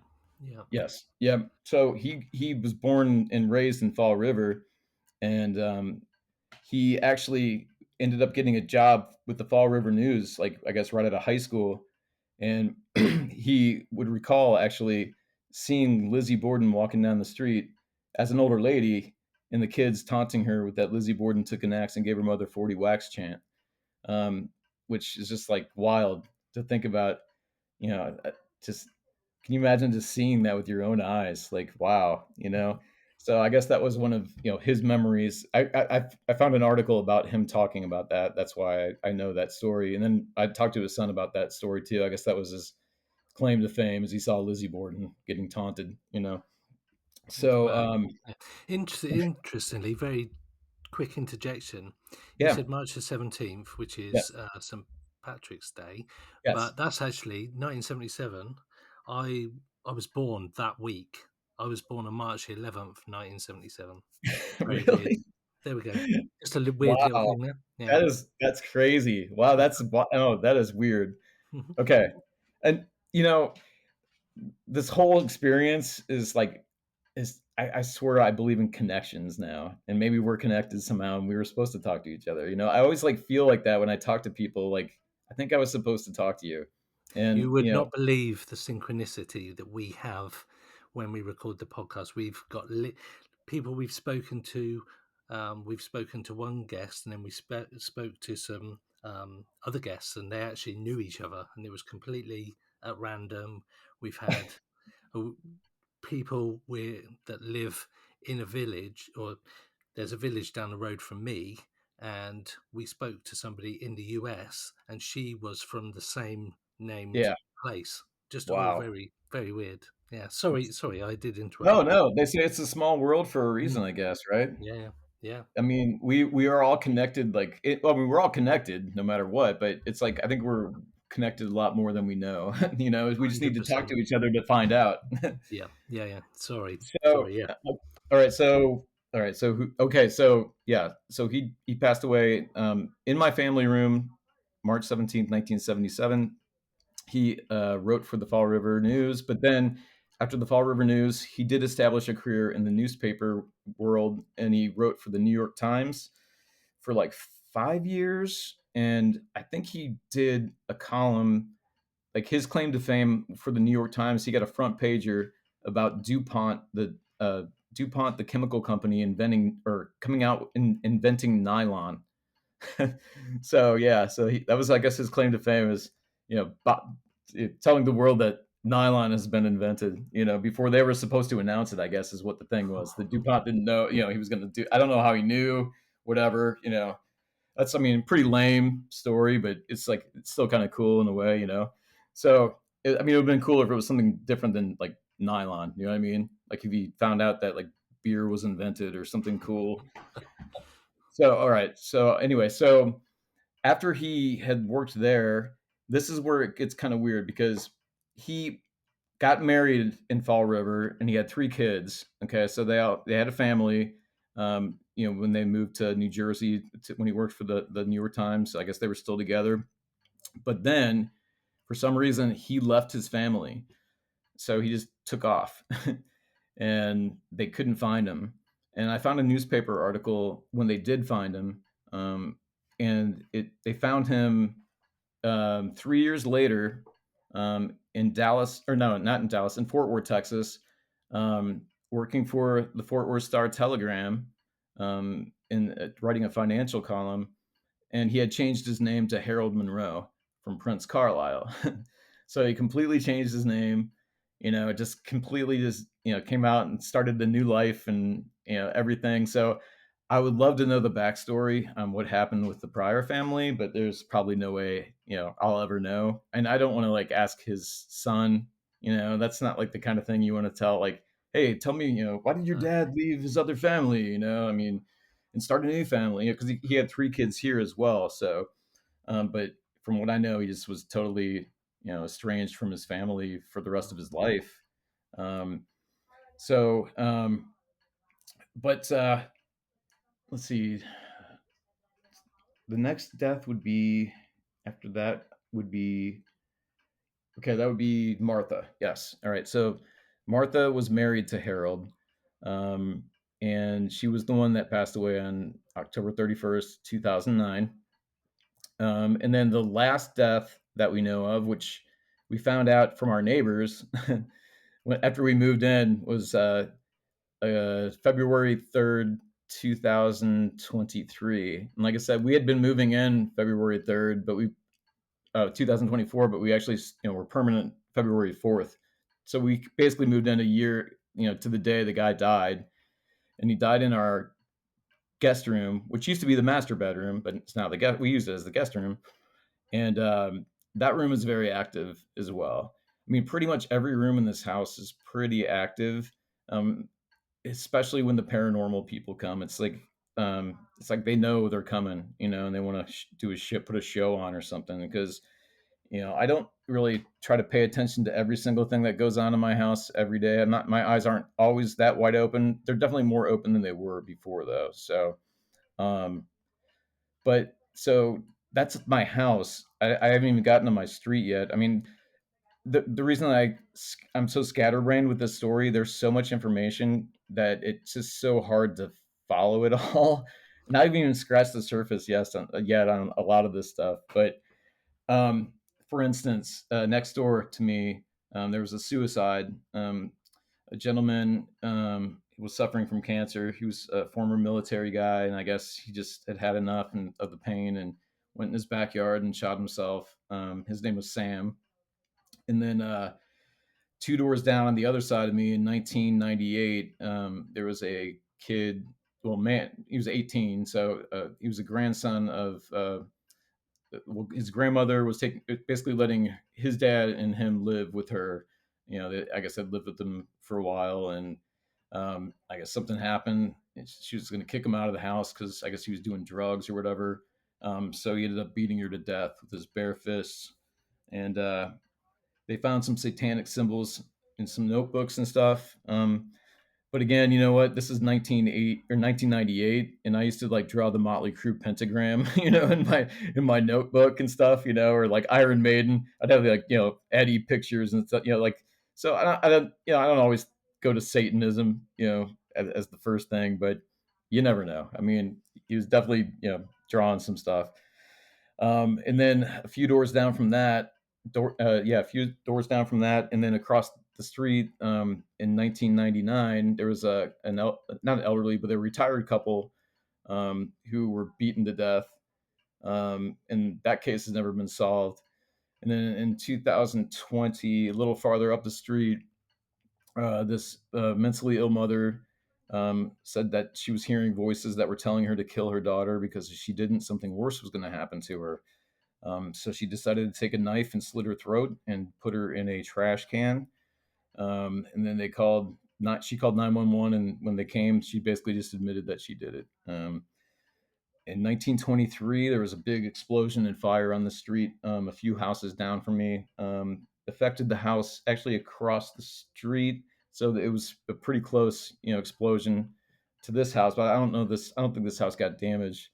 Yes. Yeah. So he was born and raised in Fall River, and he actually ended up getting a job with the Fall River News, like I guess right out of high school. And he would recall actually seeing Lizzie Borden walking down the street as an older lady, and the kids taunting her with that Lizzie Borden took an axe and gave her mother 40 whacks chant, which is just like wild to think about. You know, just can you imagine just seeing that with your own eyes? Like, wow, you know. So I guess that was one of his memories. I found an article about him talking about that. That's why I know that story. And then I talked to his son about that story too. I guess that was his claim to fame, as he saw Lizzie Borden getting taunted. So Wow. Interestingly, very quick interjection. You yeah, said March the 17th, which yeah, is St. Patrick's Day, yes, but that's actually 1977. I was born that week. I was born on March 11th, 1977. Very weird. really, There we go. Just a weird little wow, thing there. Yeah. that's crazy. Wow, that is weird. Mhm. Okay, and this whole experience is like I swear I believe in connections now, and maybe we're connected somehow, and we were supposed to talk to each other. I always like feel like that when I talk to people. Like I think I was supposed to talk to you, and You would not believe the synchronicity that we have when we record the podcast. We've got people we've spoken to. We've spoken to one guest, and then we spoke to some other guests, and they actually knew each other, and it was completely at random. We've had uh, people that live in a village, or there's a village down the road from me, and we spoke to somebody in the US, and she was from the same named yeah, place. Just all wow. very, very weird. Yeah. Sorry, I did interrupt No, you. no, they say it's a small world for a Mm, reason, I guess, right? yeah, yeah, yeah. I mean, we are all connected. Well, I mean, we're all connected no matter what, but it's like I think we're connected a lot more than we know. We just need to talk 100%. to each other to find out. Yeah, yeah, yeah. So, Sorry. Yeah. all right, okay, so yeah, so he passed away in my family room, March 17th, 1977. He wrote for the Fall River News, but then after the Fall River News, he did establish a career in the newspaper world, and he wrote for the New York Times for like 5 years. And I think he did a column, like his claim to fame for the New York Times. He got a front pager about DuPont, the chemical company, inventing or coming out and inventing nylon. So yeah, that was, I guess, his claim to fame is, telling the world that nylon has been invented. Before they were supposed to announce it, I guess, is what the thing was. The DuPont didn't know, he was going to do. I don't know how he knew. Whatever. That's, I mean, pretty lame story, but it's like it's still kind of cool in a way. So I mean, it would have been cool if it was something different than like nylon. You know what I mean? Like if he found out that like beer was invented or something cool. So all right. So anyway, so after he had worked there, this is where it gets kind of weird because he got married in Fall River and he had 3 kids. Okay, so they had a family. When they moved to New Jersey, when he worked for the New York Times, I guess they were still together. But then, for some reason, he left his family, so he just took off, and they couldn't find him. And I found a newspaper article when they did find him, and they found him 3 years later in Dallas, or no, not in Dallas, in Fort Worth, Texas, working for the Fort Worth Star Telegram, in writing a financial column, and he had changed his name to Harold Monroe from Prince Carlisle. So he completely changed his name. Just completely just came out and started the new life and everything. So I would love to know the backstory on what happened with the Pryor family, but there's probably no way, I'll ever know. And I don't want to like ask his son, that's not like the kind of thing you want to tell, like, hey, tell me, why did your dad leave his other family? I mean, and start a new family, because he had 3 kids here as well. So, but from what I know, he just was totally, estranged from his family for the rest of his life. Um, so, but let's see. The next death would be after that would be okay. That would be Martha. Yes. All right. So Martha was married to Harold, um, and she was the one that passed away on October 31st, 2009. And then the last death that we know of, which we found out from our neighbors after we moved in was February 3rd, 2023. And like I said, we had been moving in February 3rd, but 2024, but we actually, were permanent February 4th. So we basically moved in a year, to the day the guy died. And he died in our guest room, which used to be the master bedroom, but it's now we use it as the guest room. And that room is very active as well. I mean, pretty much every room in this house is pretty active, especially when the paranormal people come. It's like they know they're coming, and they want to put a show on or something. Because I don't really try to pay attention to every single thing that goes on in my house every day. My eyes aren't always that wide open. They're definitely more open than they were before, though. So, but so that's my house. I haven't even gotten to my street yet. I mean, the reason I'm so scatterbrained with this story, there's so much information that it's just so hard to follow it all. And I haven't even scratched the surface yet on a lot of this stuff. But for instance, next door to me, there was a suicide. A gentleman was suffering from cancer. He was a former military guy, and I guess he just had enough of the pain and went in his backyard and shot himself. His name was Sam. And then 2 doors down on the other side of me in 1998, there was a kid. Well, man, he was 18, so he was a grandson of his grandmother was basically letting his dad and him live with her. I guess I'd lived with them for a while, and I guess something happened. She was going to kick him out of the house because I guess he was doing drugs or whatever. So he ended up beating her to death with his bare fists, and they found some satanic symbols in some notebooks and stuff. But again, you know what? This is 1998, and I used to like draw the Motley Crue pentagram, in my notebook and stuff, or like Iron Maiden. I'd have like Eddie pictures and stuff, like. So I don't always go to Satanism, as the first thing, but you never know. I mean, he was definitely drawing some stuff. And then a few doors down from that, a few doors down from that, and then across the street, in 1999, there was not an elderly, but a retired couple, who were beaten to death, and that case has never been solved. And then in 2020, a little farther up the street, this mentally ill mother said that she was hearing voices that were telling her to kill her daughter because if she didn't, something worse was going to happen to her. So she decided to take a knife and slit her throat and put her in a trash can. And then she called 911, and when they came, she basically just admitted that she did it. In 1923, there was a big explosion and fire on the street, a few houses down from me. Affected the house actually across the street, so it was a pretty close, explosion to this house. But I don't think this house got damaged.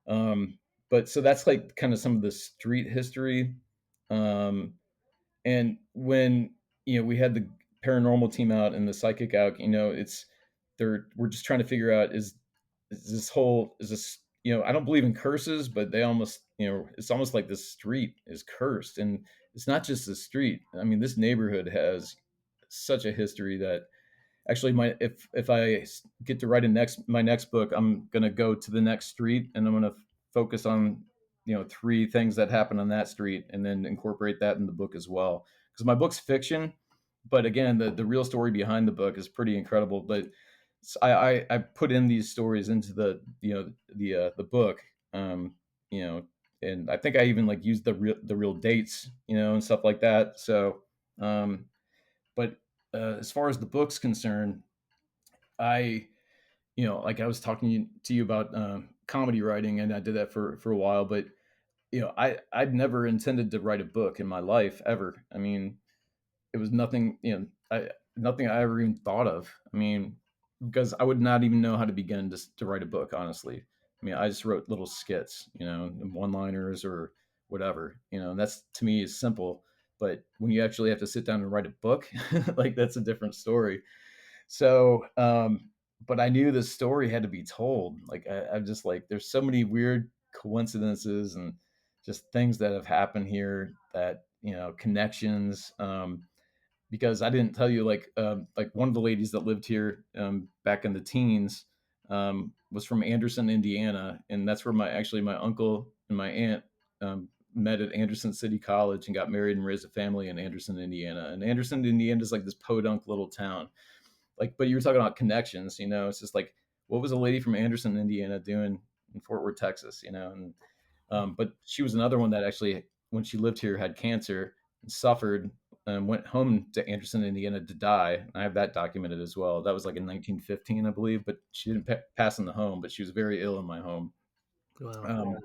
But so that's like kind of some of the street history. And when we had the paranormal team out and the psychic out, we're just trying to figure out is this I don't believe in curses, but they almost it's almost like this street is cursed, and it's not just the street. I mean, this neighborhood has such a history that actually if I get to write my next book, I'm going to go to the next street and I'm going to focus on 3 things that happen on that street and then incorporate that in the book as well, because my book's fiction, but again the real story behind the book is pretty incredible. But I put in these stories into the book, and I think I even like used the real dates, and stuff like that. So but as far as the book's concerned, I like I was talking to you about comedy writing, and I did that for a while, but I'd never intended to write a book in my life ever. I mean, it was nothing, nothing I ever even thought of. I mean, because I would not even know how to begin to write a book, honestly. I mean, I just wrote little skits, one-liners or whatever, and that's to me is simple. But when you actually have to sit down and write a book, like that's a different story. So, but I knew the story had to be told. Like I'm just like, there's so many weird coincidences and just things that have happened here that connections. Because I didn't tell you, like one of the ladies that lived here back in the teens was from Anderson, Indiana, and that's where my uncle and my aunt met at Anderson City College and got married and raised a family in Anderson, Indiana. And Anderson, Indiana is like this podunk little town. Like, but you were talking about connections, it's just like, what was a lady from Anderson, Indiana doing in Fort Worth, Texas, and but she was another one that actually, when she lived here, had cancer and suffered and went home to Anderson, Indiana to die. I have that documented as well. That was like in 1915, I believe, but she didn't pass in the home, but she was very ill in my home. Wow.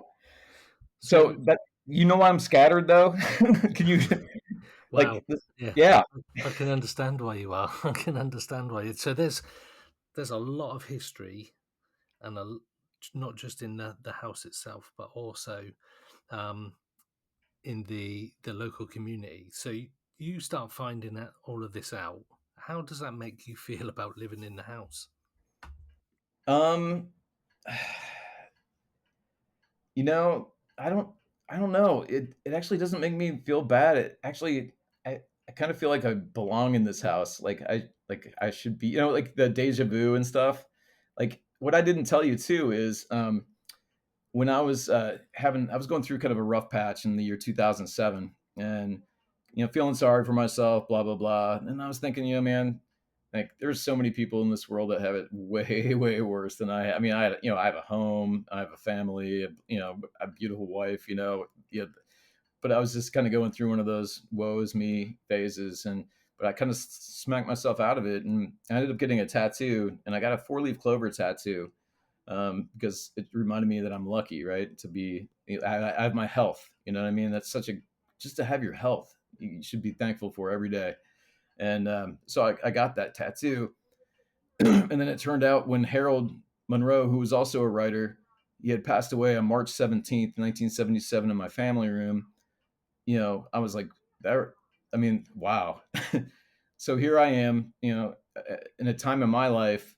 So that, why I'm scattered though? Can you wow. Yeah. I can understand why you are. I can understand why. So there's a lot of history, and not just in the house itself, but also in the local community. So you start finding all of this out. How does that make you feel about living in the house? I don't know. It actually doesn't make me feel bad. It actually, I kind of feel like I belong in this house. Like I should be, like the deja vu and stuff. Like, what I didn't tell you too is when I was I was going through kind of a rough patch in the year 2007, and feeling sorry for myself, blah blah blah. And I was thinking, man, like, there's so many people in this world that have it way way worse than I. I mean, I have a home, I have a family, a beautiful wife, but I was just kind of going through one of those woe is me phases, but I kind of smacked myself out of it, and I ended up getting a tattoo, and I got a 4-leaf clover tattoo because it reminded me that I'm lucky, right? To be, I have my health. You know what I mean? That's just to have your health. You should be thankful for every day. And so I got that tattoo, and then it turned out when Harold Monroe, who was also a writer, he had passed away on March 17th, 1977, in my family room. I was like, that. I mean, wow. So here I am, in a time in my life,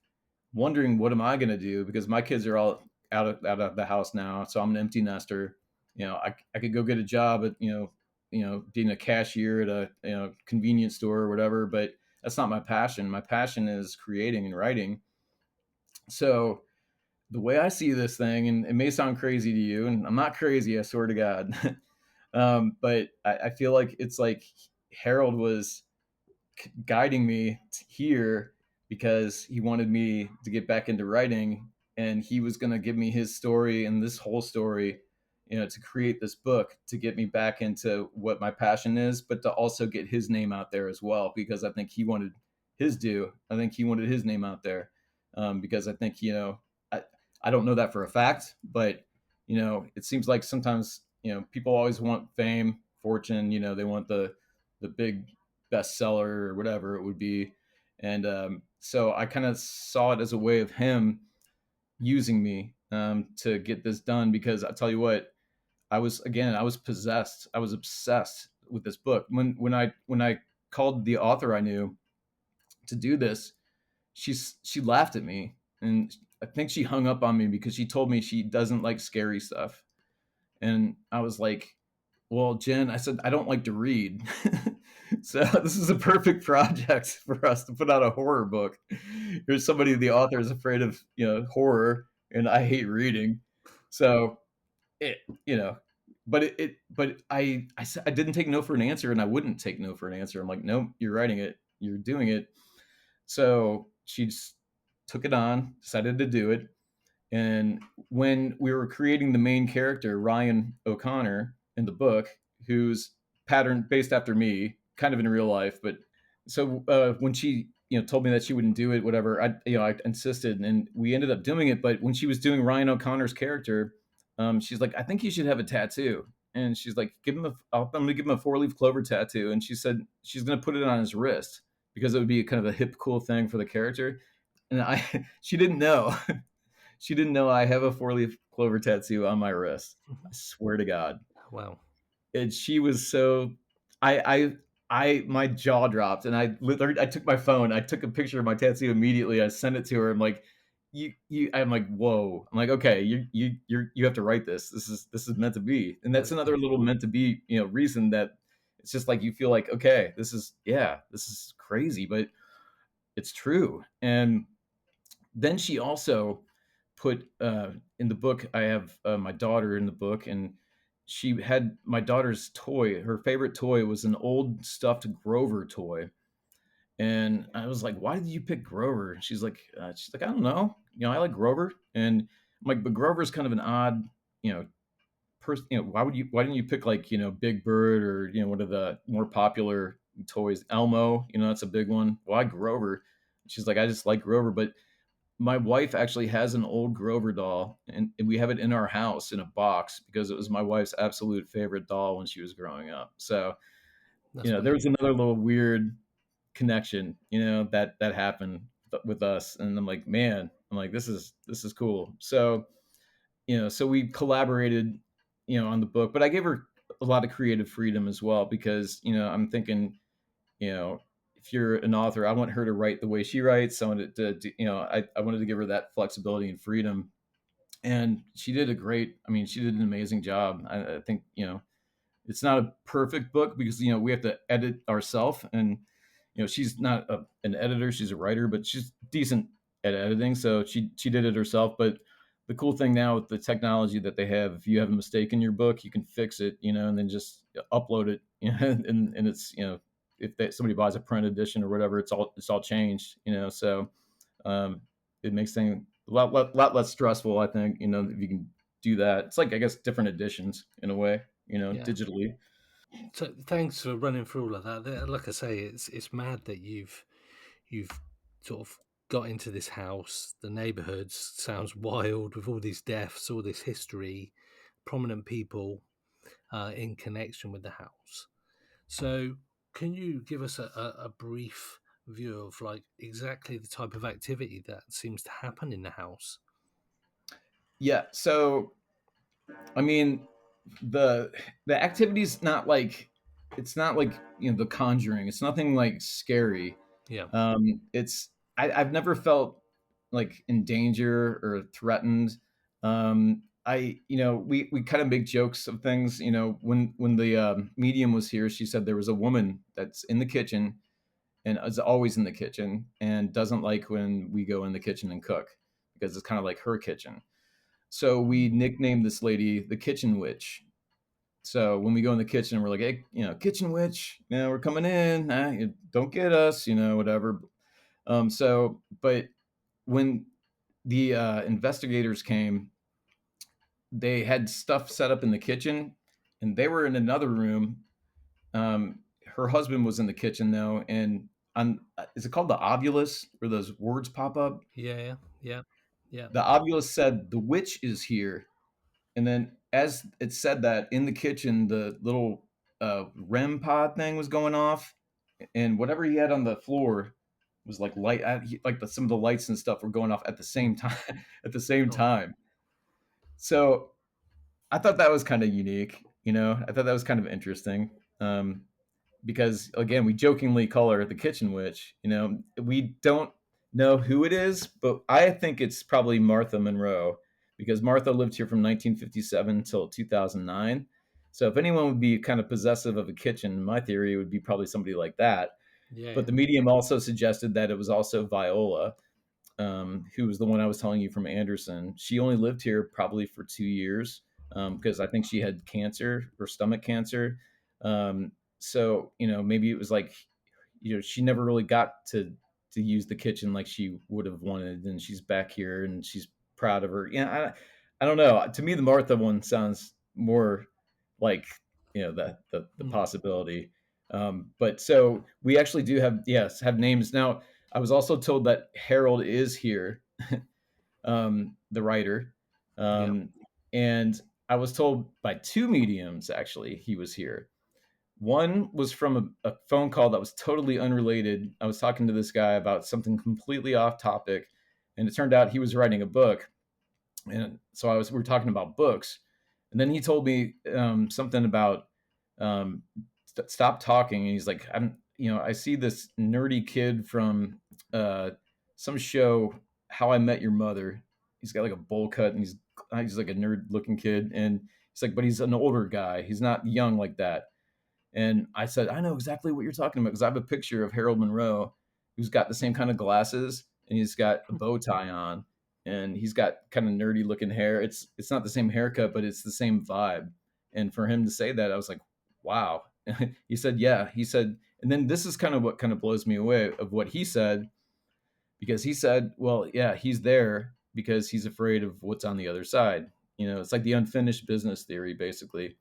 wondering what am I going to do, because my kids are all out of the house now, so I'm an empty nester. I could go get a job at being a cashier at a convenience store or whatever, but that's not my passion. My passion is creating and writing. So the way I see this thing, and it may sound crazy to you, and I'm not crazy, I swear to God, but I feel like it's like Harold was guiding me here because he wanted me to get back into writing, and he was going to give me his story and this whole story, to create this book to get me back into what my passion is, but to also get his name out there as well, because I think he wanted his due. I think he wanted his name out there, because I think, I don't know that for a fact, but, it seems like sometimes, people always want fame, fortune, they want the big bestseller or whatever it would be. And so I kind of saw it as a way of him using me to get this done, because I tell you what, I was possessed. I was obsessed with this book. When I called the author I knew to do this, she laughed at me, and I think she hung up on me because she told me she doesn't like scary stuff. And I was like, well, Jen, I said, I don't like to read. So this is a perfect project for us to put out a horror book. Here's somebody, the author is afraid of, horror, and I hate reading. So it, but I didn't take no for an answer, and I wouldn't take no for an answer. I'm like, no, you're writing it. You're doing it. So she just took it on, decided to do it. And when we were creating the main character, Ryan O'Connor, in the book, who's patterned based after me, kind of in real life, but so when she told me that she wouldn't do it, whatever, I insisted, and we ended up doing it. But when she was doing Ryan O'Connor's character, she's like, I think he should have a tattoo. And she's like, I'm gonna give him a 4-leaf clover tattoo. And she said she's gonna put it on his wrist because it would be kind of a hip, cool thing for the character. And she didn't know. She didn't know I have a 4-leaf clover tattoo on my wrist. I swear to God. Wow. And she was so, my jaw dropped, and I took my phone, I took a picture of my tattoo immediately. I sent it to her. I'm like, I'm like, whoa. I'm like, okay, you have to write this. This is meant to be. And that's another little meant to be, reason that It's just like you feel like, okay, this is crazy, but it's true. And then she also put in the book, I have my daughter in the book, and she had my daughter's toy. Her favorite toy was an old stuffed Grover toy. And I was like, why did you pick Grover? She's like, I don't know. I like Grover. And I'm like, but Grover's kind of an odd, you know, person. Why didn't you pick like, Big Bird, or, one of the more popular toys, Elmo, that's a big one. Why Grover? She's like, I just like Grover. But my wife actually has an old Grover doll, and we have it in our house in a box because it was my wife's absolute favorite doll when she was growing up. So, That's there weird. was another little weird connection, that happened with us. And I'm like, this is cool. So, so we collaborated, on the book, but I gave her a lot of creative freedom as well, because, I'm thinking, you know, if you're an author, I want her to write the way she writes. I wanted I wanted to give her that flexibility and freedom. And she did she did an amazing job. I think, it's not a perfect book because, we have to edit ourselves, and, she's not an editor, she's a writer, but she's decent at editing. So she did it herself. But the cool thing now with the technology that they have, if you have a mistake in your book, you can fix it, and then just upload it, and it's, if somebody buys a print edition or whatever, it's all changed, so um, it makes things a lot less stressful, I think, if you can do that. It's like, I guess, different editions in a way, Yeah. digitally. So thanks for running through all of that. Like I say, it's mad that you've sort of got into this house. The neighborhood sounds wild with all these deaths, all this history, prominent people in connection with the house. So, can you give us a brief view of like exactly the type of activity that seems to happen in the house? Yeah. So, I mean, the the activity's not like, it's not like, The Conjuring. It's nothing like scary. Yeah, It's I've never felt like in danger or threatened. We kind of make jokes of things. When the medium was here, she said there was a woman that's in the kitchen and is always in the kitchen and doesn't like when we go in the kitchen and cook, because it's kind of like her kitchen. So we nicknamed this lady the Kitchen Witch. So when we go in the kitchen, we're like, hey, Kitchen Witch, we're coming in. You don't get us, whatever. But when the investigators came, they had stuff set up in the kitchen, and they were in another room. Her husband was in the kitchen though, and on, is it called the ovulus, where those words pop up? yeah, yeah, yeah, The ovulus said, "The witch is here." And then as it said that, in the kitchen, the little REM pod thing was going off, and whatever he had on the floor was like light, some of the lights and stuff were going off at the same time. At the same oh, time. So I thought that was kind of unique. I thought that was kind of interesting. Because again, we jokingly call her the Kitchen Witch. We don't know who it is, but I think it's probably Martha Monroe, because Martha lived here from 1957 till 2009. So if anyone would be kind of possessive of a kitchen, my theory would be probably somebody like that. yeah, But the medium also suggested that it was also Viola, who was the one I was telling you from Anderson. She only lived here probably for 2 years, because I think she had cancer or stomach cancer. So maybe it was like, she never really got to use the kitchen like she would have wanted, and she's back here and she's proud of her. I don't know. To me, the Martha one sounds more like, the mm, possibility. But so we actually do have names now. I was also told that Harold is here, the writer, yeah, um, and I was told by two mediums actually he was here. One was from a phone call that was totally unrelated. I was talking to this guy about something completely off topic, and it turned out he was writing a book. And so we were talking about books, and then he told me something about um, stop talking. And he's like, I see this nerdy kid from some show, How I Met Your Mother. He's got like a bowl cut, and he's like a nerd looking kid, and he's like, but he's an older guy. He's not young like that. And I said, I know exactly what you're talking about because I have a picture of Harold Monroe who's got the same kind of glasses and he's got a bow tie on and he's got kind of nerdy looking hair. It's not the same haircut, but it's the same vibe. And for him to say that, I was like, wow. He said, yeah. He said, and then this is kind of what kind of blows me away of what he said, because he said, well, yeah, he's there because he's afraid of what's on the other side. It's like the unfinished business theory, basically.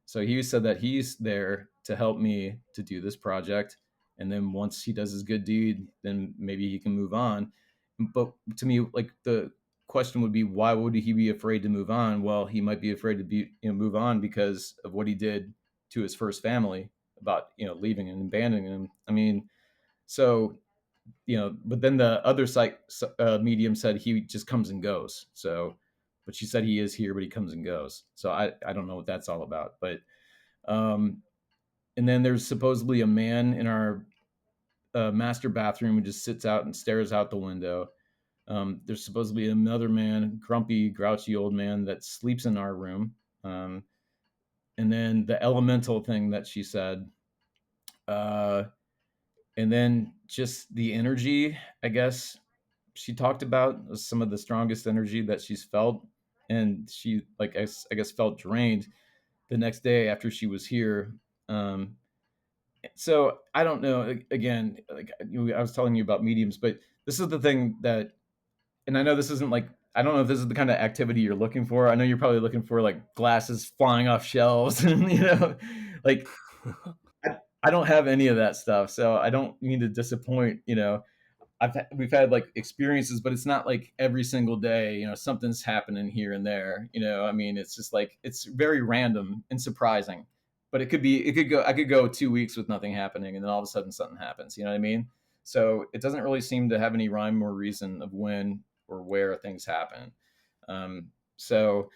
So he said that he's there to help me to do this project. And then once he does his good deed, then maybe he can move on. But to me, like the question would be, why would he be afraid to move on? Well, he might be afraid to move on because of what he did to his first family about, leaving and abandoning him. I mean, so, but then the other medium said he just comes and goes. So, but she said he is here, but he comes and goes. So I don't know what that's all about, but um, and then there's supposedly a man in our master bathroom who just sits out and stares out the window. There's supposedly another man, grumpy, grouchy old man that sleeps in our room. And then the elemental thing that she said. And then just the energy, I guess she talked about some of the strongest energy that she's felt. And she, like, I guess felt drained the next day after she was here. So I don't know. Again, like I was telling you about mediums, but this is the thing that, and I know this isn't like, I don't know if this is the kind of activity you're looking for. I know you're probably looking for like glasses flying off shelves, and like I don't have any of that stuff, so I don't mean to disappoint. We've had like experiences, but it's not like every single day, something's happening here and there. I mean, it's just like, it's very random and surprising, but I could go 2 weeks with nothing happening. And then all of a sudden something happens, you know what I mean? So it doesn't really seem to have any rhyme or reason of when or where things happen. So,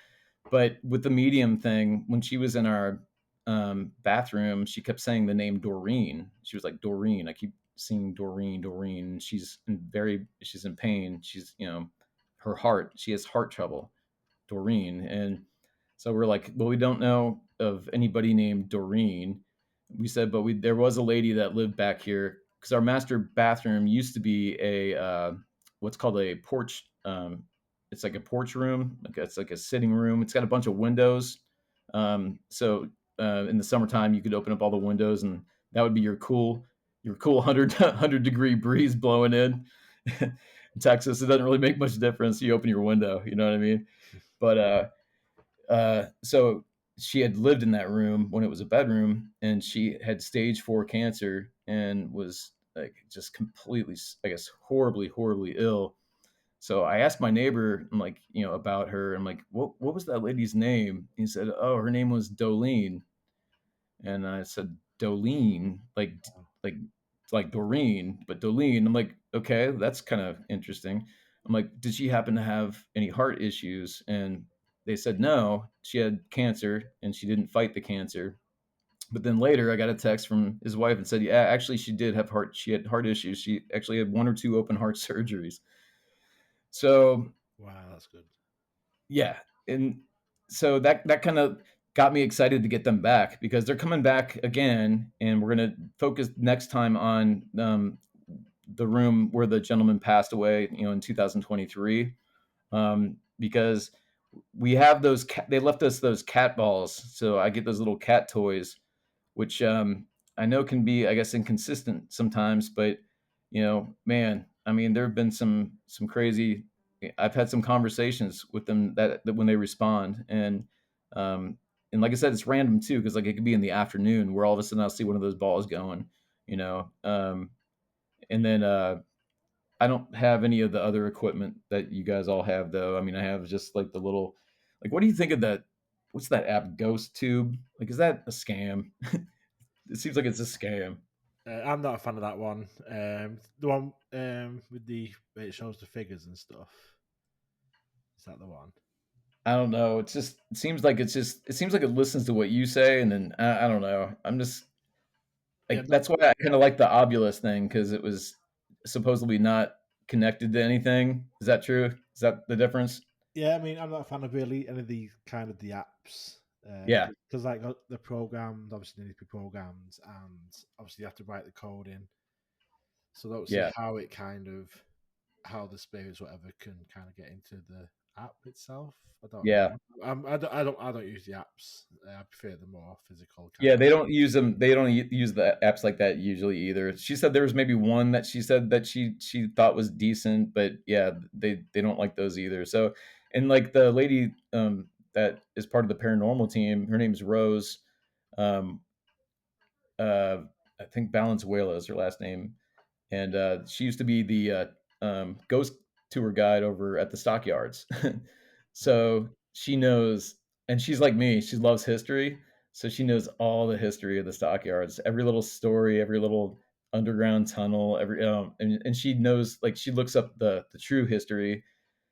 but with the medium thing, when she was in our bathroom, she kept saying the name Doreen. She was like, Doreen. I keep seeing Doreen, Doreen. She's in pain. Her heart, she has heart trouble, Doreen. And so we're like, well, we don't know of anybody named Doreen. We said, but there was a lady that lived back here because our master bathroom used to be what's called a porch. It's like a porch room. It's like a sitting room. It's got a bunch of windows. So in the summertime, you could open up all the windows, and that would be your cool 100 degree breeze blowing in. In Texas, it doesn't really make much difference. You open your window, you know what I mean? But so she had lived in that room when it was a bedroom, and she had stage 4 cancer and was like just completely, I guess, horribly, horribly ill. So I asked my neighbor, I'm like, about her. I'm like, what was that lady's name? He said, oh, her name was Dolene. And I said, Dolene, like Doreen, but Dolene. I'm like, okay, that's kind of interesting. I'm like, did she happen to have any heart issues? And they said no, she had cancer and she didn't fight the cancer. But then later I got a text from his wife and said, yeah, actually she had heart issues. She actually had 1 or 2 open heart surgeries. So Wow, that's good. yeah, and so that kind of got me excited to get them back because they're coming back again, and we're gonna focus next time on the room where the gentleman passed away, in 2023, because we have those. They left us those cat balls, so I get those little cat toys, which I know can be, I guess, inconsistent sometimes, but man, I mean, there have been some crazy. I've had some conversations with them that when they respond, and like I said, it's random too, because like it could be in the afternoon where all of a sudden I'll see one of those balls going, and then I don't have any of the other equipment that you guys all have, though. I mean, I have just like the little, like, what do you think of that? What's that app, Ghost Tube? Like, is that a scam? It seems like it's a scam. I'm not a fan of that one. The one with where it shows the figures and stuff. Is that the one? I don't know. It seems like it listens to what you say, and then I don't know. I'm just like, Yeah, that's why I kind of like the Obulus thing, because it was supposedly not connected to anything. Is that true? Is that the difference? yeah. I mean, I'm not a fan of really any of the kind of the apps Yeah, Because like the programmed, obviously they need to be programmed, and obviously you have to write the code in. So I don't see yeah. how it kind of how the spirits whatever can kind of get into the app itself. I don't know. Yeah. I don't use the apps. I prefer the more physical kind Yeah, of. they don't use them. They don't use the apps like that usually either. She said there was maybe one that she said that she thought was decent, but yeah, they don't like those either. So, and like the lady that is part of the paranormal team, her name's Rose. Um, uh, I think Valenzuela is her last name, and she used to be the ghost tour guide over at the stockyards. So she knows, and she's like me. She loves history, so she knows all the history of the stockyards, every little story, every little underground tunnel, every and she knows, like, she looks up the true history.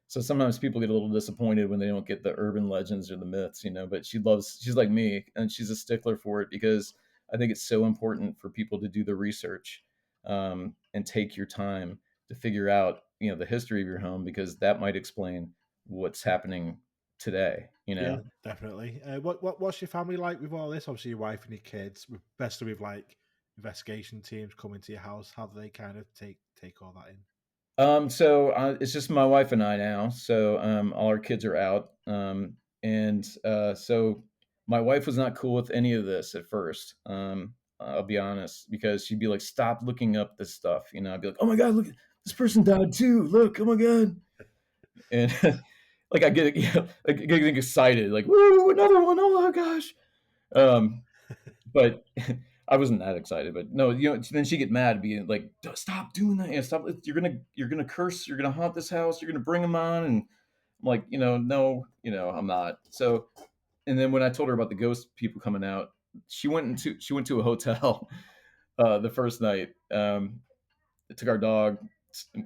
So sometimes people get a little disappointed when they don't get the urban legends or the myths, but she's like me, and she's a stickler for it because I think it's so important for people to do the research, and take your time to figure out, the history of your home, because that might explain what's happening today, Yeah, definitely. What's your family like with all this? Obviously, your wife and your kids, especially with like investigation teams coming to your house. How do they kind of take all that in? So it's just my wife and I now. So all our kids are out, and so my wife was not cool with any of this at first. I'll be honest, because she'd be like, "Stop looking up this stuff." I'd be like, "Oh my god, look, this person died too. Look, oh my god," and like I get like getting excited, like, "Woo, another one! Oh my gosh!" Um, but I wasn't that excited. But no, then she get mad, being like, "Stop doing that! Stop! You're gonna curse! You're gonna haunt this house! You're gonna bring them on!" And I'm like, no, I'm not. So, and then when I told her about the ghost people coming out, she went to a hotel the first night. Took our dog,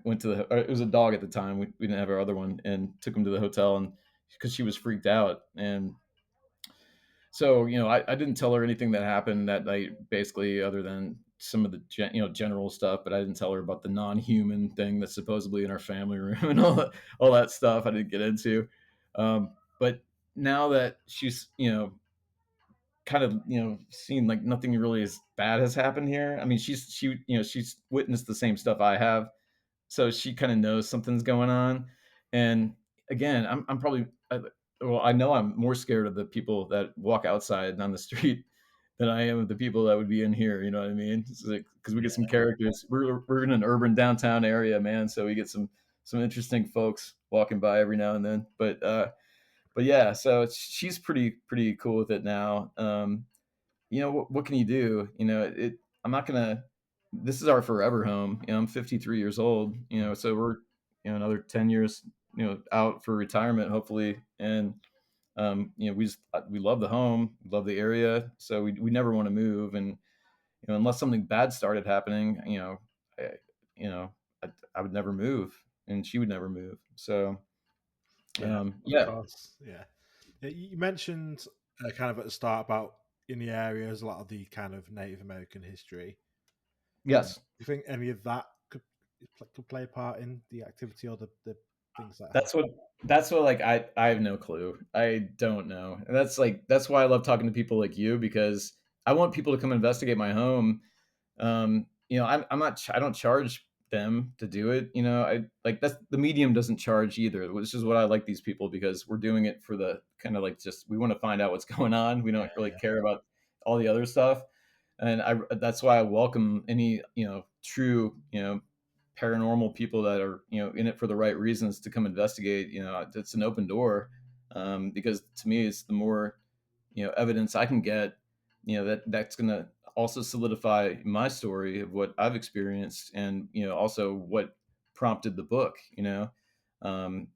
went to it was a dog at the time. We didn't have our other one, and took him to the hotel, and because she was freaked out. And so, I didn't tell her anything that happened that night, basically, other than some of the general stuff. But I didn't tell her about the non-human thing that's supposedly in our family room and all that stuff. I didn't get into. But now that she's kind of seen, like, nothing really as bad has happened here. I mean, she's witnessed the same stuff I have, so she kind of knows something's going on. And again, I'm probably well, I know I'm more scared of the people that walk outside on the street than I am of the people that would be in here. You know what I mean? Because we get some characters. We're in an urban downtown area, man, so we get some interesting folks walking by every now and then. But yeah, so she's pretty cool with it now. What can you do? I'm not gonna. This is our forever home. I'm 53 years old. So we're another 10 years out for retirement, hopefully. And we love the home, love the area, so we never want to move. And unless something bad started happening, I, you know I would never move, and she would never move. So Yeah, of yeah. course. Yeah. You mentioned kind of at the start about in the area there's a lot of the kind of Native American history. Do Yes. you think any of that could play a part in the activity or the things that That's happen? what like I have no clue. I don't know. And that's why I love talking to people like you, because I want people to come investigate my home. I'm not I don't charge them to do it. I like that's the medium doesn't charge either, which is what I like these people, because we're doing it for the kind of like, just we want to find out what's going on. We don't really Yeah, care about all the other stuff. And that's why I welcome any true paranormal people that are in it for the right reasons to come investigate. It's an open door, because to me, it's the more evidence I can get, that's going to also solidify my story of what I've experienced, and also what prompted the book. Um,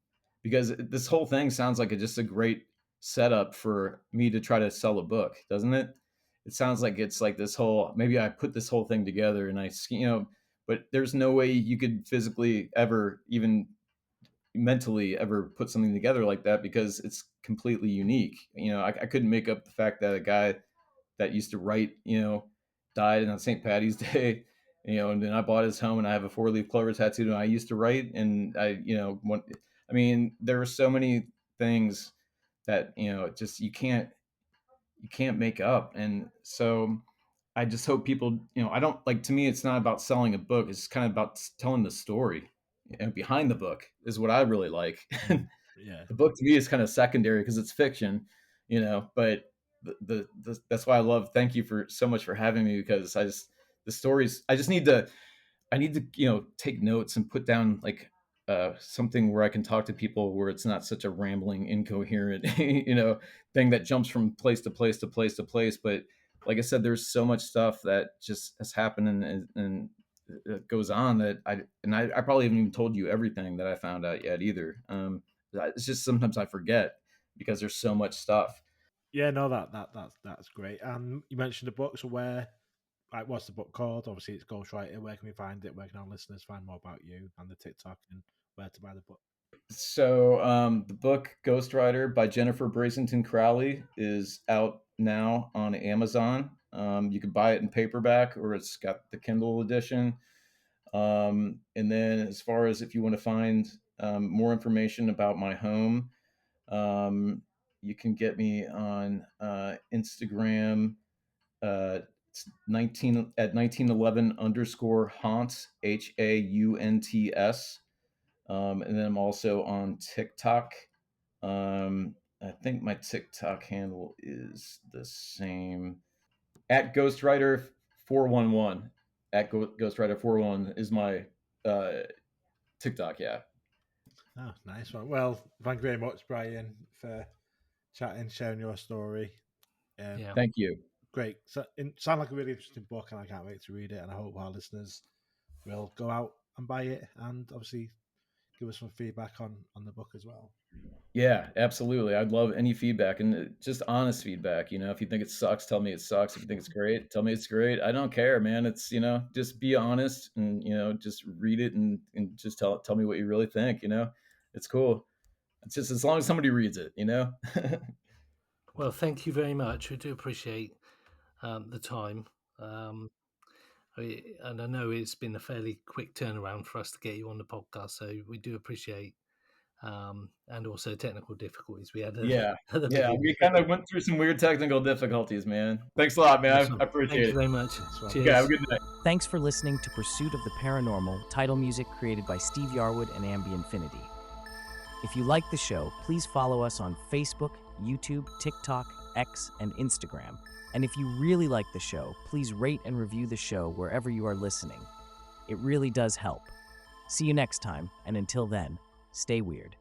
because this whole thing sounds like just a great setup for me to try to sell a book, doesn't it? It sounds like it's like this whole, maybe I put this whole thing together, and but there's no way you could physically ever, even mentally, ever put something together like that, because it's completely unique. I couldn't make up the fact that a guy that used to write, died on St. Patty's Day, and then I bought his home, and I have a 4-leaf clover tattooed, and I used to write, and I mean, there are so many things that, just, you can't, you can't make up. And so I just hope people, I don't like, to me, it's not about selling a book. It's kind of about telling the story, and behind the book is what I really like. Yeah. The book to me is kind of secondary because it's fiction, but that's why I love, thank you for so much for having me, because the stories, I need to, take notes and put down like something where I can talk to people where it's not such a rambling, incoherent, thing that jumps from place to place to place to place. But like I said, there's so much stuff that just has happened and it goes on that I probably haven't even told you everything that I found out yet either. It's just sometimes I forget because there's so much stuff. Yeah, no, that's great. And you mentioned the book, so what's the book called? Obviously, it's Ghostwriter. Where can we find it? Where can our listeners find more about you and the TikTok, and where to buy the book? So the book Ghostwriter by Jennifer Brasington Crowley is out now on Amazon. You can buy it in paperback, or it's got the Kindle edition. And then as far as if you want to find more information about my home, you can get me on Instagram. It's 1911 underscore haunts, HAUNTS. And then I'm also on TikTok. I think my TikTok handle is the same, at Ghostwriter 411. At Ghostwriter 411 is my TikTok. Yeah. Oh, nice one. Well, thank you very much, Brian, for chatting, sharing your story. Yeah. Thank you. Great. So, it sounds like a really interesting book, and I can't wait to read it. And I hope our listeners will go out and buy it, and obviously give us some feedback on the book as well. Yeah, absolutely. I'd love any feedback, and just honest feedback. If you think it sucks, tell me it sucks. If you think it's great, tell me it's great. I don't care, man. It's, just be honest, and, just read it and just tell me what you really think, it's cool. It's just as long as somebody reads it. Well, thank you very much. We do appreciate the time. And I know it's been a fairly quick turnaround for us to get you on the podcast, so we do appreciate, and also technical difficulties we had Yeah. at the Yeah. beginning. We kind of went through some weird technical difficulties, man. Thanks a lot, man. Awesome. I appreciate Thank it. you very much. one. Cheers. Okay, have a good night. Thanks for listening to Pursuit of the Paranormal, title music created by Steve Yarwood and Ambi Infinity. If you like the show, please follow us on Facebook, YouTube, TikTok, X, and Instagram. And if you really like the show, please rate and review the show wherever you are listening. It really does help. See you next time, and until then, stay weird.